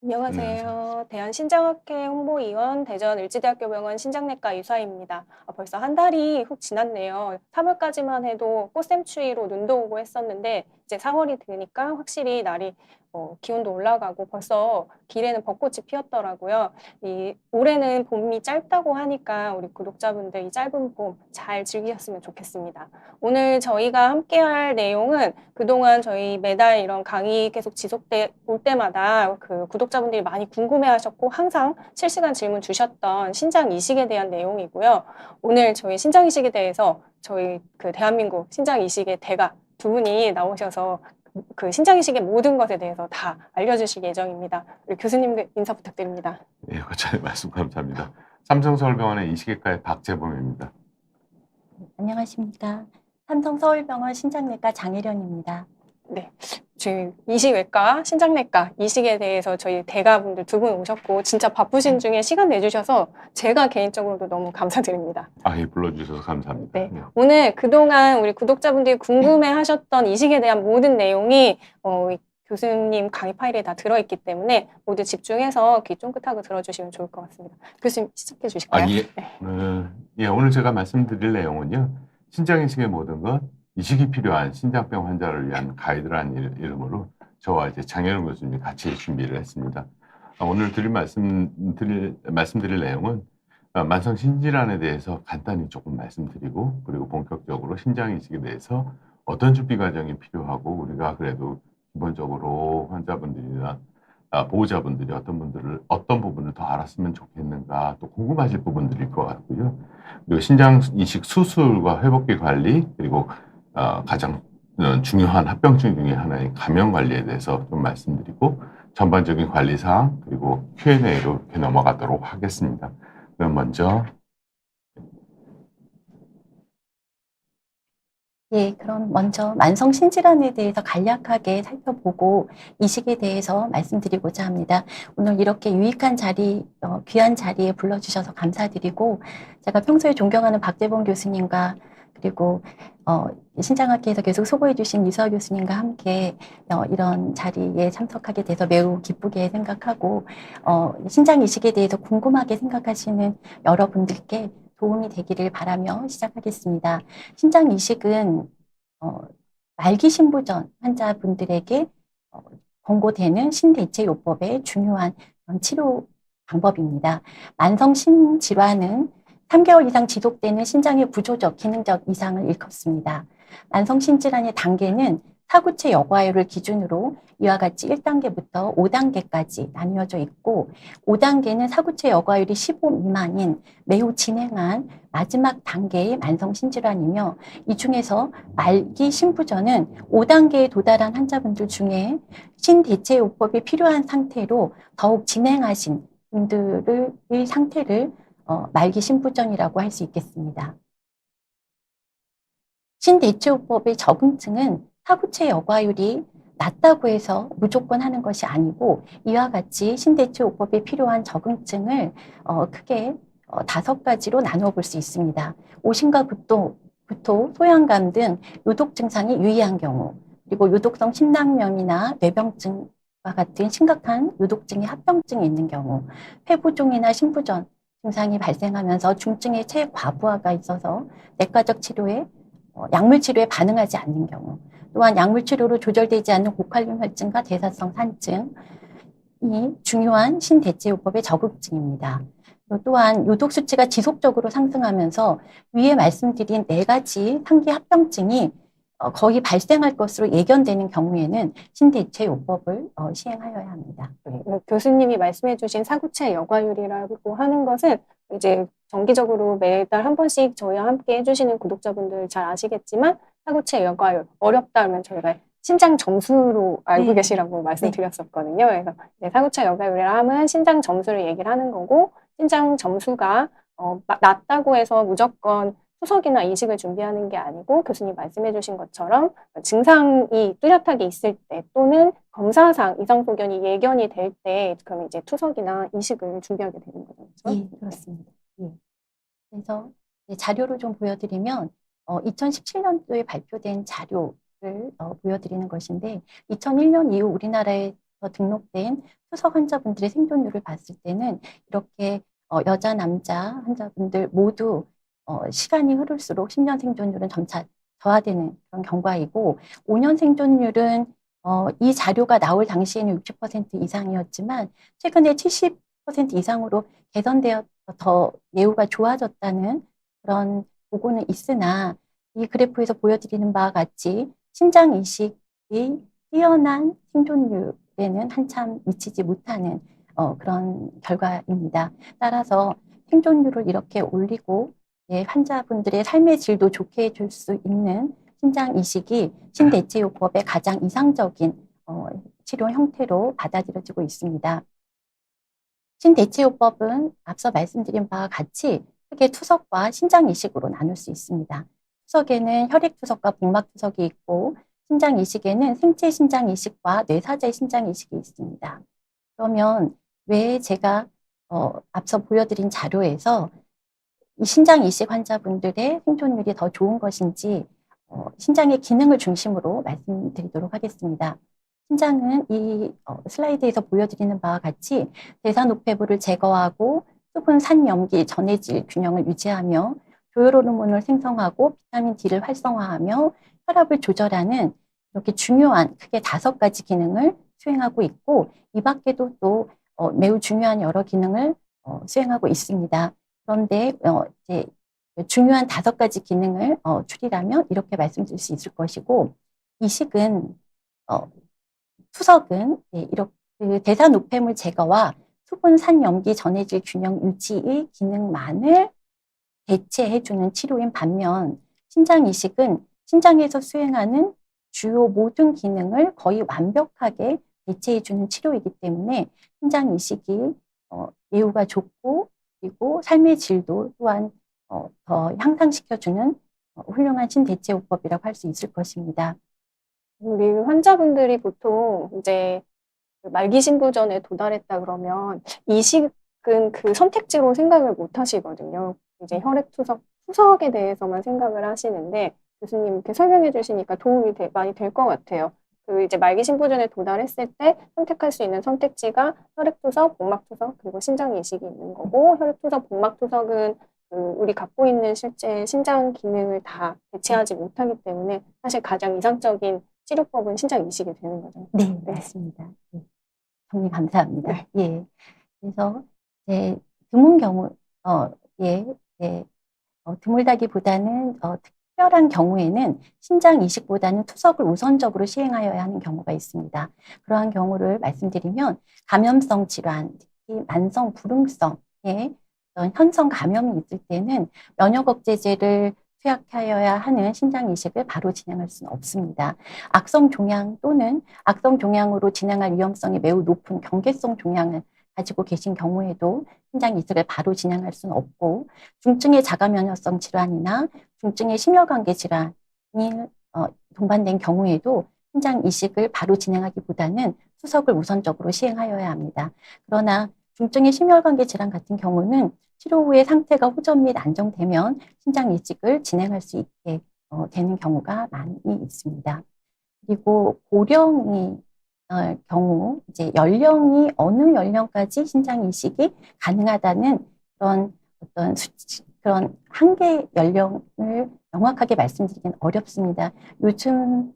안녕하세요. 안녕하세요. 대한신장학회 홍보위원 대전을지대학교 병원 신장내과 의사입니다. 벌써 한 달이 훅 지났네요. 3월까지만 해도 꽃샘추위로 눈도 오고 했었는데 이제 4월이 되니까 확실히 날이 기온도 올라가고 벌써 길에는 벚꽃이 피었더라고요. 올해는 봄이 짧다고 하니까 우리 구독자분들 이 짧은 봄 잘 즐기셨으면 좋겠습니다. 오늘 저희가 함께할 내용은 그동안 저희 매달 이런 강의 계속 지속돼 올 때마다 그 구독자분들이 많이 궁금해하셨고 항상 실시간 질문 주셨던 신장 이식에 대한 내용이고요. 오늘 저희 신장 이식에 대해서 저희 그 대한민국 신장 이식의 대가 두 분이 나오셔서 그 신장 이식의 모든 것에 대해서 다 알려주실 예정입니다. 우리 교수님들 인사 부탁드립니다. 예, 거창의 말씀 감사합니다. 삼성서울병원의 이식외과의 박재범입니다. 안녕하십니까. 삼성서울병원 신장내과 장혜련입니다. 네, 저희 이식외과, 신장내과, 이식에 대해서 저희 대가분들 두 분 오셨고 진짜 바쁘신 중에 시간 내주셔서 제가 개인적으로도 너무 감사드립니다. 예, 불러주셔서 감사합니다. 네, 오늘 그동안 우리 구독자분들이 궁금해하셨던 이식에 대한 모든 내용이 교수님 강의 파일에 다 들어있기 때문에 모두 집중해서 귀 쫑긋하고 들어주시면 좋을 것 같습니다. 교수님 시작해 주실까요? 예. 네. 오늘 제가 말씀드릴 내용은요. 신장 이식의 모든 것, 이식이 필요한 신장병 환자를 위한 가이드라는 이름으로 저와 이제 장혜련 교수님이 같이 준비를 했습니다. 오늘 말씀드릴 내용은 만성 신질환에 대해서 간단히 조금 말씀드리고, 그리고 본격적으로 신장 이식에 대해서 어떤 준비 과정이 필요하고, 우리가 그래도 기본적으로 환자분들이나 보호자분들이 어떤 부분을 더 알았으면 좋겠는가, 또 궁금하실 부분들일 것 같고요. 그리고 신장 이식 수술과 회복기 관리, 그리고 가장 중요한 합병증 중에 하나인 감염 관리에 대해서 좀 말씀드리고, 전반적인 관리사항, 그리고 Q&A로 이렇게 넘어가도록 하겠습니다. 그럼 먼저 그럼 먼저 만성신질환에 대해서 간략하게 살펴보고 이식에 대해서 말씀드리고자 합니다. 오늘 이렇게 유익한 자리, 귀한 자리에 불러주셔서 감사드리고, 제가 평소에 존경하는 박재범 교수님과 그리고 신장학회에서 계속 수고해 주신 이수아 교수님과 함께 이런 자리에 참석하게 돼서 매우 기쁘게 생각하고, 신장 이식에 대해서 궁금하게 생각하시는 여러분들께 도움이 되기를 바라며 시작하겠습니다. 신장 이식은 말기 신부전 환자분들에게 권고되는 신대체요법의 중요한 치료 방법입니다. 만성 신질환은 3개월 이상 지속되는 신장의 구조적, 기능적 이상을 일컫습니다. 만성 신질환의 단계는 사구체 여과율을 기준으로 이와 같이 1단계부터 5단계까지 나뉘어져 있고, 5단계는 사구체 여과율이 15 미만인 매우 진행한 마지막 단계의 만성 신질환이며, 이 중에서 말기 신부전은 5단계에 도달한 환자분들 중에 신대체요법이 필요한 상태로 더욱 진행하신 분들의 상태를 말기 신부전이라고 할 수 있겠습니다. 신대체요법의 적응증은 사구체 여과율이 낮다고 해서 무조건 하는 것이 아니고, 이와 같이 신대체요법에 필요한 적응증을 크게 5가지로 나누어 볼 수 있습니다. 오심과 구토, 소양감 등 요독 증상이 유의한 경우, 그리고 요독성 심낭염이나 뇌병증과 같은 심각한 요독증이 합병증이 있는 경우, 폐부종이나 신부전 증상이 발생하면서 중증의 체과부하가 있어서 내과적 치료에 약물 치료에 반응하지 않는 경우, 또한 약물 치료로 조절되지 않는 고칼륨 혈증과 대사성 산증이 중요한 신대체요법의 적응증입니다. 또한 요독 수치가 지속적으로 상승하면서 위에 말씀드린 4가지 상기 합병증이 거의 발생할 것으로 예견되는 경우에는 신대체요법을 시행하여야 합니다. 교수님이 말씀해 주신 사구체 여과율이라고 하는 것은 이제 정기적으로 매달 한 번씩 저희와 함께 해주시는 구독자분들 잘 아시겠지만, 사구체 여과율 어렵다 하면 저희가 신장 점수로 알고 계시라고 말씀드렸었거든요. 그래서 사구체 여과율이라 하면 신장 점수를 얘기를 하는 거고, 신장 점수가 낮다고 해서 무조건 투석이나 이식을 준비하는 게 아니고, 교수님 말씀해 주신 것처럼 증상이 뚜렷하게 있을 때, 또는 검사상 이상소견이 예견이 될 때, 그럼 이제 투석이나 이식을 준비하게 되는 거죠. 그렇죠? 그렇습니다. 그래서 자료를 좀 보여드리면 2017년도에 발표된 자료를 보여드리는 것인데, 2001년 이후 우리나라의 등록된 투석 환자분들의 생존율을 봤을 때는 이렇게 여자, 남자 환자분들 모두 시간이 흐를수록 10년 생존율은 점차 저하되는 그런 경과이고 5년 생존율은 이 자료가 나올 당시에는 60% 이상이었지만 최근에 70% 이상으로 개선되어 더 예후가 좋아졌다는 그런 보고는 있으나 이 그래프에서 보여드리는 바와 같이 신장 이식이 뛰어난 생존율에는 한참 미치지 못하는 그런 결과입니다. 따라서 생존율을 이렇게 올리고 환자분들의 삶의 질도 좋게 해줄 수 있는 신장 이식이 신대체요법의 가장 이상적인 치료 형태로 받아들여지고 있습니다. 신대체요법은 앞서 말씀드린 바와 같이 크게 투석과 신장 이식으로 나눌 수 있습니다. 투석에는 혈액투석과 복막투석이 있고 신장 이식에는 생체 신장 이식과 뇌사제 신장 이식이 있습니다. 그러면 왜 제가 앞서 보여드린 자료에서 이 신장 이식 환자분들의 생존율이 더 좋은 것인지 신장의 기능을 중심으로 말씀드리도록 하겠습니다. 신장은 이 슬라이드에서 보여드리는 바와 같이 대사노폐부를 제거하고 수분, 산, 염기, 전해질 균형을 유지하며 조혈 호르몬을 생성하고 비타민 D를 활성화하며 혈압을 조절하는 이렇게 중요한 크게 5가지 기능을 수행하고 있고 이 밖에도 또 매우 중요한 여러 기능을 수행하고 있습니다. 그런데 이제 중요한 5가지 기능을 추리라면 이렇게 말씀드릴 수 있을 것이고 이식은 투석은 이렇게 대사 노폐물 제거와 수분, 산, 염기, 전해질 균형 유지의 기능만을 대체해주는 치료인 반면 신장 이식은 신장에서 수행하는 주요 모든 기능을 거의 완벽하게 대체해주는 치료이기 때문에 신장 이식이 예후가 좋고 그리고 삶의 질도 또한 더 향상시켜주는 훌륭한 신대체요법이라고 할 수 있을 것입니다. 우리 환자분들이 보통 이제 말기 신부전에 도달했다 그러면 이식은 그 선택지로 생각을 못 하시거든요. 이제 투석에 대해서만 생각을 하시는데 교수님 이렇게 설명해 주시니까 도움이 많이 될 것 같아요. 그 이제 말기 신부전에 도달했을 때 선택할 수 있는 선택지가 혈액투석, 복막투석, 그리고 신장 이식이 있는 거고 혈액투석, 복막투석은 우리 갖고 있는 실제 신장 기능을 다 대체하지 못하기 때문에 사실 가장 이상적인 치료법은 신장 이식이 되는 거죠. 네, 맞습니다. 네. 정리 감사합니다. 네. 예. 그래서 드문 경우, 드물다기보다는 특별한 경우에는 신장 이식보다는 투석을 우선적으로 시행하여야 하는 경우가 있습니다. 그러한 경우를 말씀드리면 감염성 질환, 특히 만성 불응성의 어떤 현성 감염이 있을 때는 면역 억제제를 투약하여야 하는 신장 이식을 바로 진행할 수는 없습니다. 악성 종양 또는 악성 종양으로 진행할 위험성이 매우 높은 경계성 종양을 가지고 계신 경우에도 신장 이식을 바로 진행할 수는 없고 중증의 자가면역성 질환이나 중증의 심혈관계 질환이 동반된 경우에도 신장 이식을 바로 진행하기보다는 투석을 우선적으로 시행하여야 합니다. 그러나 중증의 심혈관계 질환 같은 경우는 치료 후에 상태가 호전 및 안정되면 신장 이식을 진행할 수 있게 되는 경우가 많이 있습니다. 그리고 고령의 경우 이제 연령이 어느 연령까지 신장 이식이 가능하다는 그런 어떤 그런 한계 연령을 명확하게 말씀드리긴 어렵습니다. 요즘은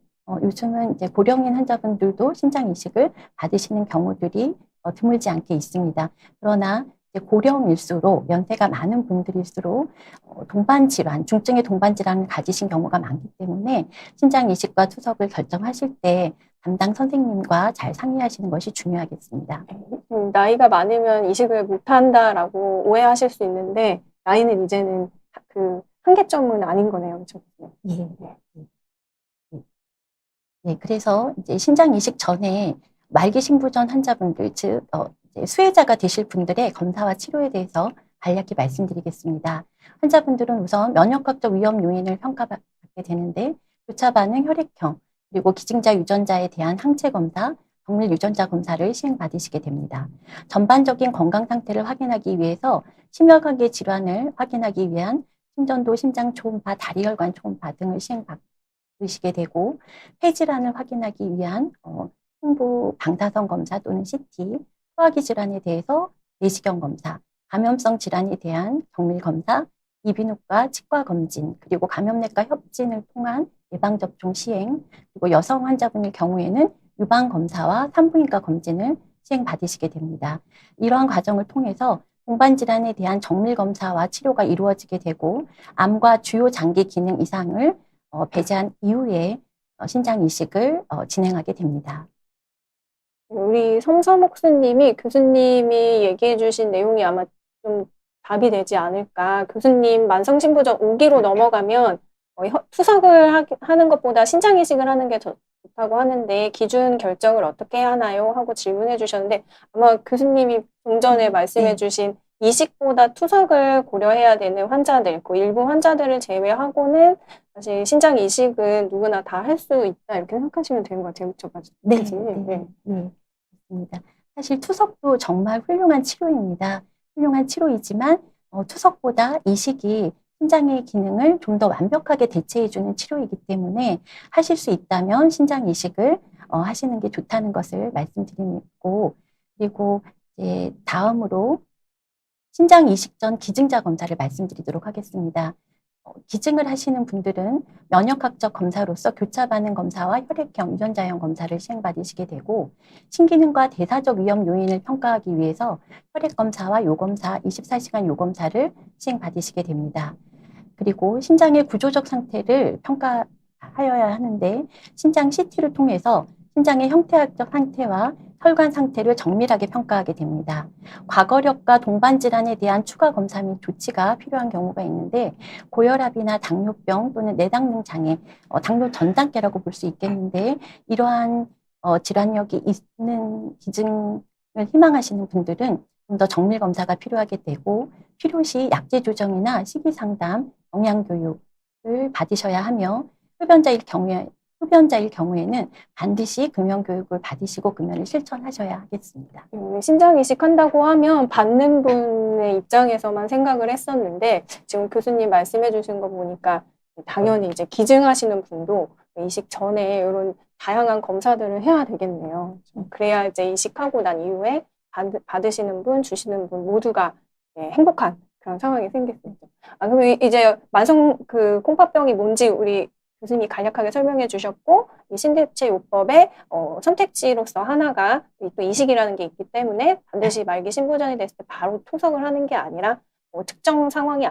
이제 고령인 환자분들도 신장 이식을 받으시는 경우들이 드물지 않게 있습니다. 그러나 고령일수록 연세가 많은 분들일수록 동반 질환, 중증의 동반 질환을 가지신 경우가 많기 때문에 신장 이식과 투석을 결정하실 때 담당 선생님과 잘 상의하시는 것이 중요하겠습니다. 나이가 많으면 이식을 못한다라고 오해하실 수 있는데 나이는 이제는 그 한계점은 아닌 거네요, 그렇죠? 예. 네, 그래서 이제 신장 이식 전에 말기 신부전 환자분들, 즉 수혜자가 되실 분들의 검사와 치료에 대해서 간략히 말씀드리겠습니다. 환자분들은 우선 면역학적 위험 요인을 평가받게 되는데 교차 반응 혈액형 그리고 기증자 유전자에 대한 항체 검사, 동물 유전자 검사를 시행받으시게 됩니다. 전반적인 건강 상태를 확인하기 위해서 심혈관계 질환을 확인하기 위한 심전도 심장 초음파, 다리혈관 초음파 등을 시행받으시게 되고 폐질환을 확인하기 위한 흉부 방사선 검사 또는 CT, 소화기 질환에 대해서 내시경 검사, 감염성 질환에 대한 정밀 검사, 이비인후과 치과 검진, 그리고 감염내과 협진을 통한 예방접종 시행, 그리고 여성 환자분일 경우에는 유방 검사와 산부인과 검진을 시행받으시게 됩니다. 이러한 과정을 통해서 동반 질환에 대한 정밀 검사와 치료가 이루어지게 되고 암과 주요 장기 기능 이상을 배제한 이후에 신장 이식을 진행하게 됩니다. 우리 성서목수님이 교수님이 얘기해 주신 내용이 아마 좀 답이 되지 않을까. 교수님 만성신부전 5기로 넘어가면 투석을 하는 것보다 신장 이식을 하는 게 더 좋다고 하는데 기준 결정을 어떻게 하나요? 하고 질문해 주셨는데 아마 교수님이 좀 전에 말씀해 주신 이식보다 투석을 고려해야 되는 환자들, 그 일부 환자들을 제외하고는 사실 신장 이식은 누구나 다 할 수 있다 이렇게 생각하시면 되는 것 같아요. 그렇죠? 네, 교수님? 네, 네, 맞습니다. 사실 투석도 정말 훌륭한 치료입니다. 훌륭한 치료이지만 투석보다 이식이 신장의 기능을 좀 더 완벽하게 대체해주는 치료이기 때문에 하실 수 있다면 신장 이식을 하시는 게 좋다는 것을 말씀드리고, 그리고 이제 다음으로 신장 이식 전 기증자 검사를 말씀드리도록 하겠습니다. 기증을 하시는 분들은 면역학적 검사로서 교차 반응 검사와 혈액형, 유전자형 검사를 시행받으시게 되고 신기능과 대사적 위험 요인을 평가하기 위해서 혈액 검사와 요검사, 24시간 요검사를 시행받으시게 됩니다. 그리고 신장의 구조적 상태를 평가하여야 하는데 신장 CT를 통해서 신장의 형태학적 상태와 혈관 상태를 정밀하게 평가하게 됩니다. 과거력과 동반 질환에 대한 추가 검사 및 조치가 필요한 경우가 있는데 고혈압이나 당뇨병 또는 내당능 장애, 당뇨 전 단계라고 볼 수 있겠는데 이러한 질환력이 있는 기증을 희망하시는 분들은 좀 더 정밀 검사가 필요하게 되고 필요시 약제 조정이나 식이 상담, 영양 교육을 받으셔야 하며 흡연자일 경우에는 반드시 금연 교육을 받으시고 금연을 실천하셔야 하겠습니다. 신장 이식한다고 하면 받는 분의 입장에서만 생각을 했었는데 지금 교수님 말씀해 주신 거 보니까 당연히 이제 기증하시는 분도 이식 전에 이런 다양한 검사들을 해야 되겠네요. 그래야 이제 이식하고 난 이후에 받으시는 분, 주시는 분 모두가 행복한 그런 상황이 생길 수 있죠. 그럼 이제 콩팥병이 뭔지 우리 교수님이 간략하게 설명해 주셨고, 이 신대체 요법의 선택지로서 하나가 또 이식이라는 게 있기 때문에 반드시 말기 신부전이 됐을 때 바로 투석을 하는 게 아니라 특정 상황이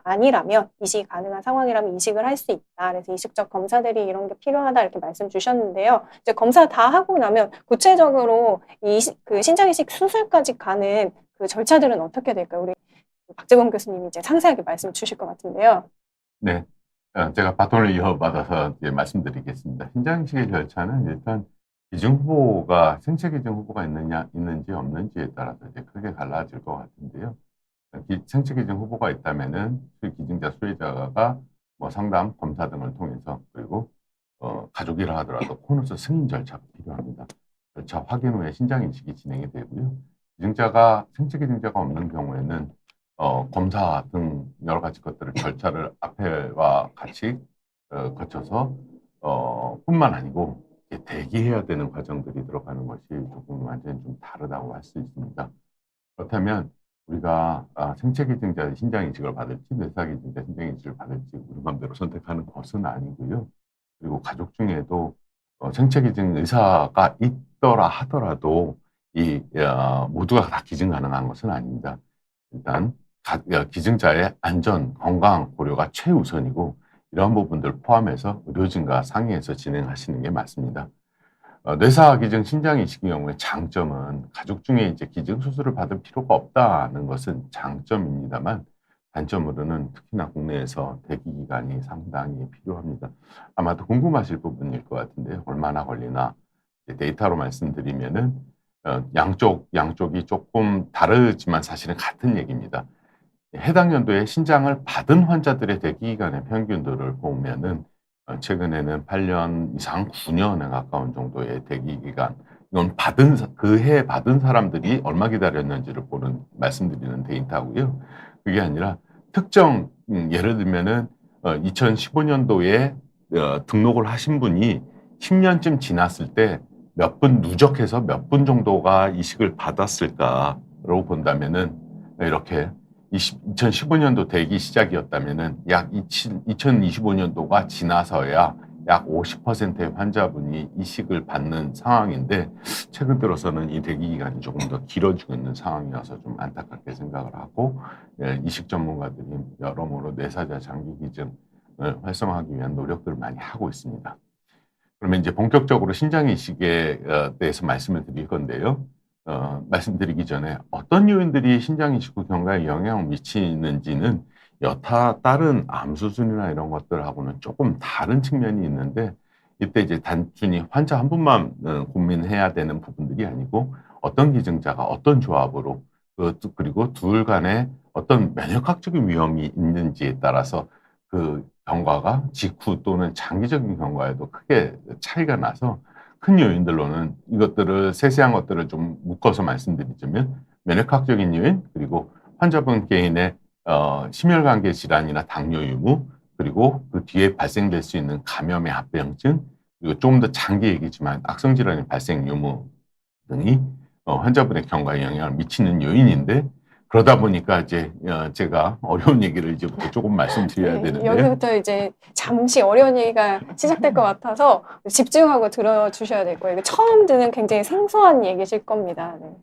아니라면 이식이 가능한 상황이라면 이식을 할 수 있다. 그래서 이식적 검사들이 이런 게 필요하다 이렇게 말씀 주셨는데요. 이제 검사 다 하고 나면 구체적으로 그 신장 이식 수술까지 가는 그 절차들은 어떻게 될까요? 우리 박재범 교수님이 이제 상세하게 말씀 주실 것 같은데요. 네. 제가 바톤을 이어받아서 이제 말씀드리겠습니다. 신장 이식의 절차는 일단 기증 후보가 생체 기증 후보가 있는지 없는지에 따라서 이제 크게 갈라질 것 같은데요. 생체 기증 후보가 있다면은 기증자 수혜자가 뭐 상담, 검사 등을 통해서 그리고 가족이라 하더라도 코너스 승인 절차가 필요합니다. 절차 확인 후에 신장 이식이 진행이 되고요. 기증자가 생체 기증자가 없는 경우에는 검사 등 여러 가지 것들을 절차를 앞에와 같이 거쳐서 뿐만 아니고 대기해야 되는 과정들이 들어가는 것이 조금 완전히 좀 다르다고 할 수 있습니다. 그렇다면 우리가 생체 기증자 신장 이식을 받을지 뇌사 기증자 신장 이식을 받을지 우리 마음대로 선택하는 것은 아니고요. 그리고 가족 중에도 생체 기증 의사가 있더라 하더라도 모두가 다 기증 가능한 것은 아닙니다. 일단 기증자의 안전, 건강 고려가 최우선이고 이러한 부분들 포함해서 의료진과 상의해서 진행하시는 게 맞습니다. 뇌사 기증 신장 이식의 경우에 장점은 가족 중에 이제 기증 수술을 받을 필요가 없다는 것은 장점입니다만 단점으로는 특히나 국내에서 대기 기간이 상당히 필요합니다. 아마도 궁금하실 부분일 것 같은데요. 얼마나 걸리나 데이터로 말씀드리면은 양쪽이 조금 다르지만 사실은 같은 얘기입니다. 해당 연도에 신장을 받은 환자들의 대기 기간의 평균들을 보면은 최근에는 8년 이상 9년에 가까운 정도의 대기 기간. 이건 그 해 받은 사람들이 얼마 기다렸는지를 말씀드리는 데이터고요. 그게 아니라 특정 예를 들면은 2015년도에 등록을 하신 분이 10년쯤 지났을 때 몇 분 누적해서 몇 분 정도가 이식을 받았을까로 본다면은 이렇게 2015년도 대기 시작이었다면은 약 2025년도가 지나서야 약 50%의 환자분이 이식을 받는 상황인데 최근 들어서는 이 대기 기간이 조금 더 길어지고 있는 상황이어서 좀 안타깝게 생각을 하고 이식 전문가들이 여러모로 뇌사자 장기 기증을 활성화하기 위한 노력들을 많이 하고 있습니다. 그러면 이제 본격적으로 신장 이식에 대해서 말씀을 드릴 건데요. 말씀드리기 전에 어떤 요인들이 신장 이식 후 경과에 영향을 미치는지는 여타 다른 암 수준이나 이런 것들하고는 조금 다른 측면이 있는데 이때 이제 단순히 환자 한 분만 고민해야 되는 부분들이 아니고 어떤 기증자가 어떤 조합으로 그리고 둘 간에 어떤 면역학적인 위험이 있는지에 따라서 그 경과가 직후 또는 장기적인 경과에도 크게 차이가 나서 큰 요인들로는 이것들을 세세한 것들을 좀 묶어서 말씀드리자면 면역학적인 요인 그리고 환자분 개인의 심혈관계 질환이나 당뇨 유무 그리고 그 뒤에 발생될 수 있는 감염의 합병증 그리고 조금 더 장기 얘기지만 악성 질환의 발생 유무 등이 환자분의 경과에 영향을 미치는 요인인데 그러다 보니까 이제 제가 어려운 얘기를 이제부터 조금 말씀드려야 되는데 여기부터 이제 잠시 어려운 얘기가 시작될 것 같아서 집중하고 들어주셔야 될 거예요. 처음 듣는 굉장히 생소한 얘기실 겁니다. 네.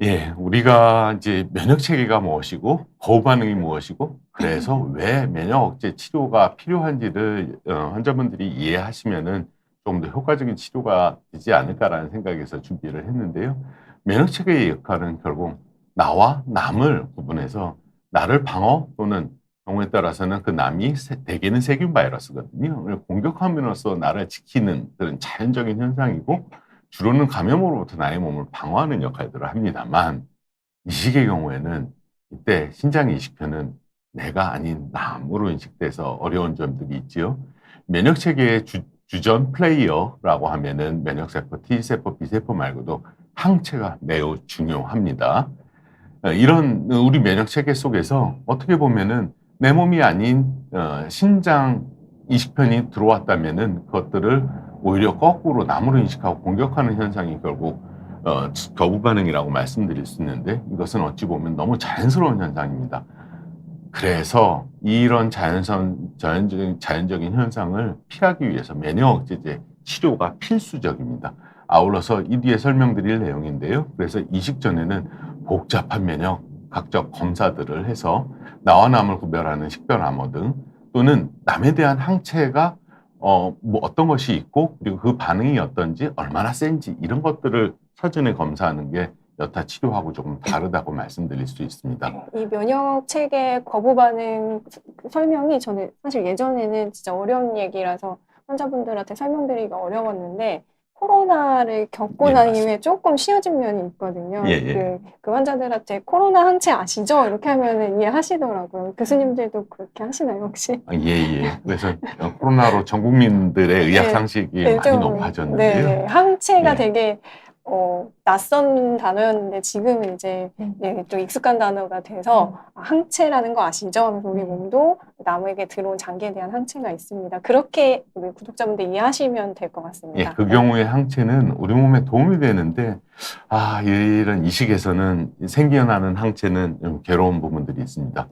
예, 우리가 이제 면역 체계가 무엇이고 거부 반응이 무엇이고 그래서 왜 면역 억제 치료가 필요한지를 환자분들이 이해하시면은 좀 더 효과적인 치료가 되지 않을까라는 생각에서 준비를 했는데요. 면역 체계의 역할은 결국 나와 남을 구분해서 나를 방어 또는 경우에 따라서는 그 남이 대개는 세균 바이러스거든요. 그걸 공격함으로써 나를 지키는 그런 자연적인 현상이고 주로는 감염으로부터 나의 몸을 방어하는 역할들을 합니다만 이식의 경우에는 이때 신장 이식표는 내가 아닌 남으로 인식돼서 어려운 점들이 있지요. 면역 체계의 주전 플레이어라고 하면은 면역세포, T세포, B세포 말고도 항체가 매우 중요합니다. 이런 우리 면역 체계 속에서 어떻게 보면은 내 몸이 아닌 신장 이식편이 들어왔다면은 그것들을 오히려 거꾸로 남으로 인식하고 공격하는 현상이 결국 거부 반응이라고 말씀드릴 수 있는데 이것은 어찌 보면 너무 자연스러운 현상입니다. 그래서 이런 자연적인 현상을 피하기 위해서 면역 억제제 치료가 필수적입니다. 아울러서 이 뒤에 설명드릴 내용인데요. 그래서 이식 전에는 복잡한 면역 각적 검사들을 해서 나와 남을 구별하는 식별 암호 등 또는 남에 대한 항체가 뭐 어떤 것이 있고 그리고 그 반응이 어떤지 얼마나 센지 이런 것들을 사전에 검사하는 게 여타 치료하고 조금 다르다고 말씀드릴 수 있습니다. 이 면역 체계 거부 반응 설명이 저는 사실 예전에는 진짜 어려운 얘기라서 환자분들한테 설명드리기가 어려웠는데 코로나를 겪고 예, 난 맞습니다. 이후에 조금 쉬워진 면이 있거든요. 예, 예. 그 환자들한테 코로나 항체 아시죠? 이렇게 하면 이해하시더라고요. 교수님들도 그렇게 하시나요, 혹시? 예. 그래서 코로나로 전 국민들의 의학 네, 상식이 네, 많이 좀, 높아졌는데요. 네, 항체가 예. 되게 낯선 단어였는데 지금은 이제 네. 또 익숙한 단어가 돼서 항체라는 거 아시죠? 하면서 우리 몸도 남에게 들어온 장기에 대한 항체가 있습니다. 그렇게 우리 구독자분들 이해하시면 될 것 예, 같습니다. 그 경우에 항체는 우리 몸에 도움이 되는데 이런 이식에서는 생겨나는 항체는 좀 괴로운 부분들이 있습니다.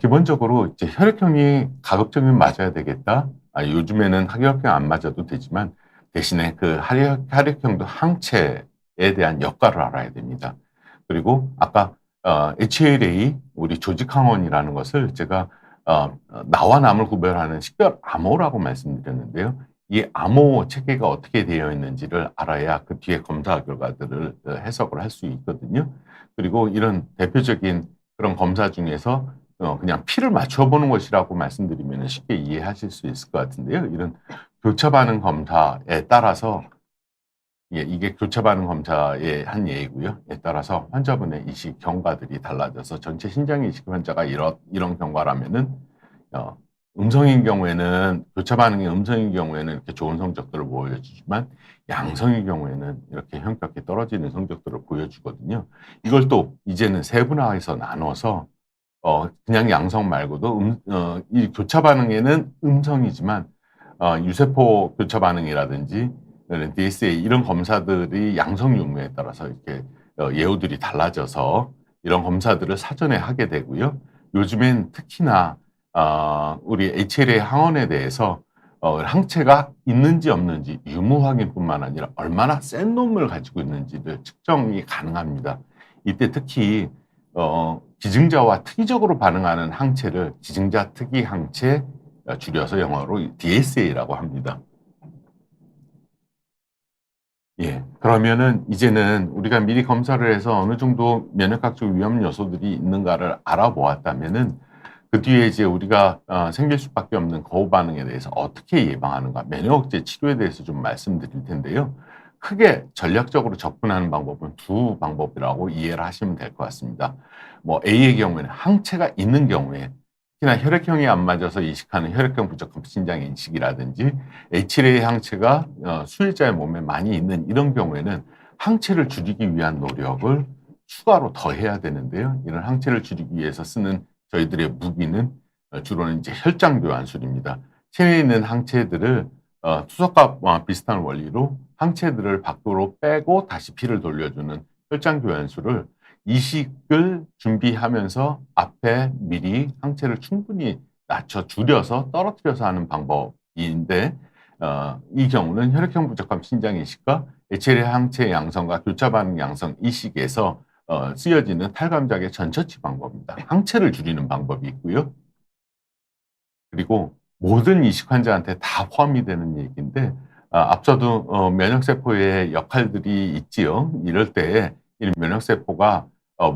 기본적으로 이제 혈액형이 가급적이면 맞아야 되겠다. 요즘에는 혈액형 안 맞아도 되지만 대신에 그 혈액형도 항체에 대한 역할을 알아야 됩니다. 그리고 아까 HLA 우리 조직 항원이라는 것을 제가 나와 남을 구별하는 식별 암호라고 말씀드렸는데요. 이 암호 체계가 어떻게 되어 있는지를 알아야 그 뒤에 검사 결과들을 해석을 할 수 있거든요. 그리고 이런 대표적인 그런 검사 중에서 그냥 피를 맞춰보는 것이라고 말씀드리면 쉽게 이해하실 수 있을 것 같은데요. 이런 교차 반응 검사에 따라서 이게 교차 반응 검사의 한 예이고요. 에 따라서 환자분의 이식 경과들이 달라져서 전체 신장 이식 환자가 이런 경과라면은 음성인 경우에는 교차 반응이 음성인 경우에는 이렇게 좋은 성적들을 보여주지만 양성인 경우에는 이렇게 현격히 떨어지는 성적들을 보여주거든요. 이걸 또 이제는 세분화해서 나눠서 그냥 양성 말고도 이 교차 반응에는 음성이지만 유세포 교차 반응이라든지 DSA 이런 검사들이 양성 유무에 따라서 이렇게 예후들이 달라져서 이런 검사들을 사전에 하게 되고요. 요즘엔 특히나 우리 HLA 항원에 대해서 항체가 있는지 없는지 유무 확인뿐만 아니라 얼마나 센 놈을 가지고 있는지를 측정이 가능합니다. 이때 특히 기증자와 특이적으로 반응하는 항체를 기증자 특이 항체, 줄여서 영어로 DSA라고 합니다. 예, 그러면은 이제는 우리가 미리 검사를 해서 어느 정도 면역학적 위험 요소들이 있는가를 알아보았다면은 그 뒤에 이제 우리가 생길 수밖에 없는 거부 반응에 대해서 어떻게 예방하는가, 면역억제 치료에 대해서 좀 말씀드릴 텐데요. 크게 전략적으로 접근하는 방법은 두 방법이라고 이해를 하시면 될 것 같습니다. 뭐 A의 경우에는 항체가 있는 경우에 특히나 혈액형이 안 맞아서 이식하는 혈액형 부적합 신장 인식이라든지 HLA 항체가 수혜자의 몸에 많이 있는 이런 경우에는 항체를 줄이기 위한 노력을 추가로 더 해야 되는데요. 이런 항체를 줄이기 위해서 쓰는 저희들의 무기는 주로는 이제 혈장 교환술입니다. 체내에 있는 항체들을 투석과 비슷한 원리로 항체들을 밖으로 빼고 다시 피를 돌려주는 혈장 교환술을 이식을 준비하면서 앞에 미리 항체를 충분히 낮춰 줄여서 떨어뜨려서 하는 방법인데 이 경우는 혈액형 부적합 신장 이식과 HLA 항체 양성과 교차 반응 양성 이식에서 쓰여지는 탈감작의 전처치 방법입니다. 항체를 줄이는 방법이 있고요. 그리고 모든 이식 환자한테 다 포함이 되는 얘기인데 앞서도 면역세포의 역할들이 있지요. 이럴 때 이 면역세포가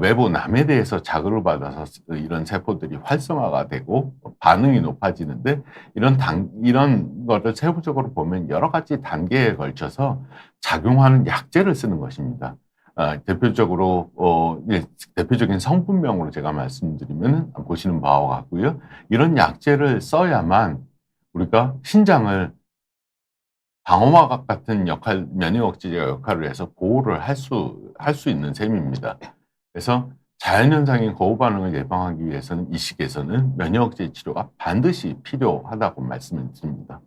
외부 남에 대해서 자극을 받아서 이런 세포들이 활성화가 되고 반응이 높아지는데 이런 거를 세부적으로 보면 여러 가지 단계에 걸쳐서 작용하는 약제를 쓰는 것입니다. 대표적으로 대표적인 성분명으로 제가 말씀드리면 보시는 바와 같고요. 이런 약제를 써야만 우리가 신장을 방어막 같은 역할, 면역 억제제 역할을 해서 보호를 할 수 있는 셈입니다. 그래서 자연현상인 거부 반응을 예방하기 위해서는 이 시기에서는 면역 억제 치료가 반드시 필요하다고 말씀을 드립니다.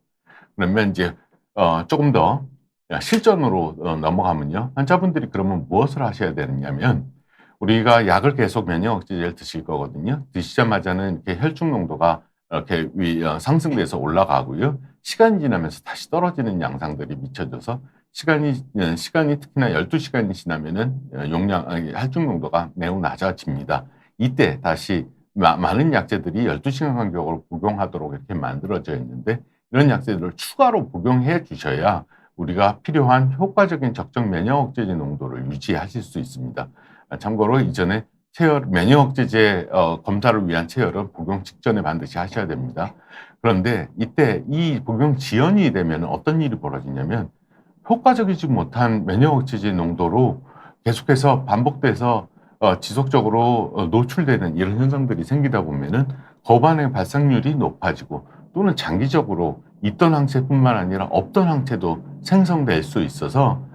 그러면 이제 조금 더 실전으로 넘어가면요. 환자분들이 그러면 무엇을 하셔야 되느냐면 우리가 약을 계속 면역 억제제를 드실 거거든요. 드시자마자는 이렇게 혈중 농도가 이렇게 상승돼서 올라가고요. 시간이 지나면서 다시 떨어지는 양상들이 미쳐져서 시간이 특히나 12시간이 지나면은 혈중 농도가 매우 낮아집니다. 이때 다시 많은 약제들이 12시간 간격으로 복용하도록 이렇게 만들어져 있는데 이런 약제들을 추가로 복용해 주셔야 우리가 필요한 효과적인 적정 면역 억제제 농도를 유지하실 수 있습니다. 참고로 이전에 면역 억제제 검사를 위한 체열은 복용 직전에 반드시 하셔야 됩니다. 그런데 이때 이 복용 지연이 되면 어떤 일이 벌어지냐면 효과적이지 못한 면역 억제제 농도로 계속해서 반복돼서 지속적으로 노출되는 이런 현상들이 생기다 보면은 거부 반응의 발생률이 높아지고 또는 장기적으로 있던 항체뿐만 아니라 없던 항체도 생성될 수 있어서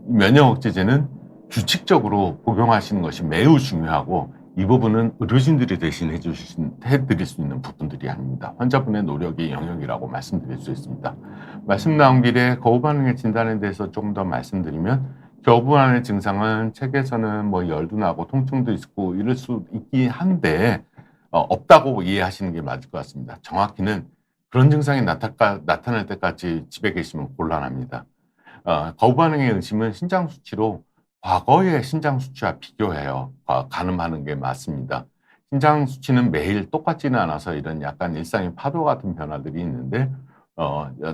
면역 억제제는 규칙적으로 복용하시는 것이 매우 중요하고 이 부분은 의료진들이 대신 해드릴 수 있는 부분들이 아닙니다. 환자분의 노력의 영역이라고 말씀드릴 수 있습니다. 말씀 나온 길에 거부 반응의 진단에 대해서 조금 더 말씀드리면 거부 반응의 증상은 책에서는 뭐 열도 나고 통증도 있고 이럴 수 있긴 한데 없다고 이해하시는 게 맞을 것 같습니다. 정확히는 그런 증상이 나타날 때까지 집에 계시면 곤란합니다. 거부 반응의 의심은 신장 수치로 과거의 신장 수치와 비교해요. 가늠하는 게 맞습니다. 신장 수치는 매일 똑같지는 않아서 이런 약간 일상의 파도 같은 변화들이 있는데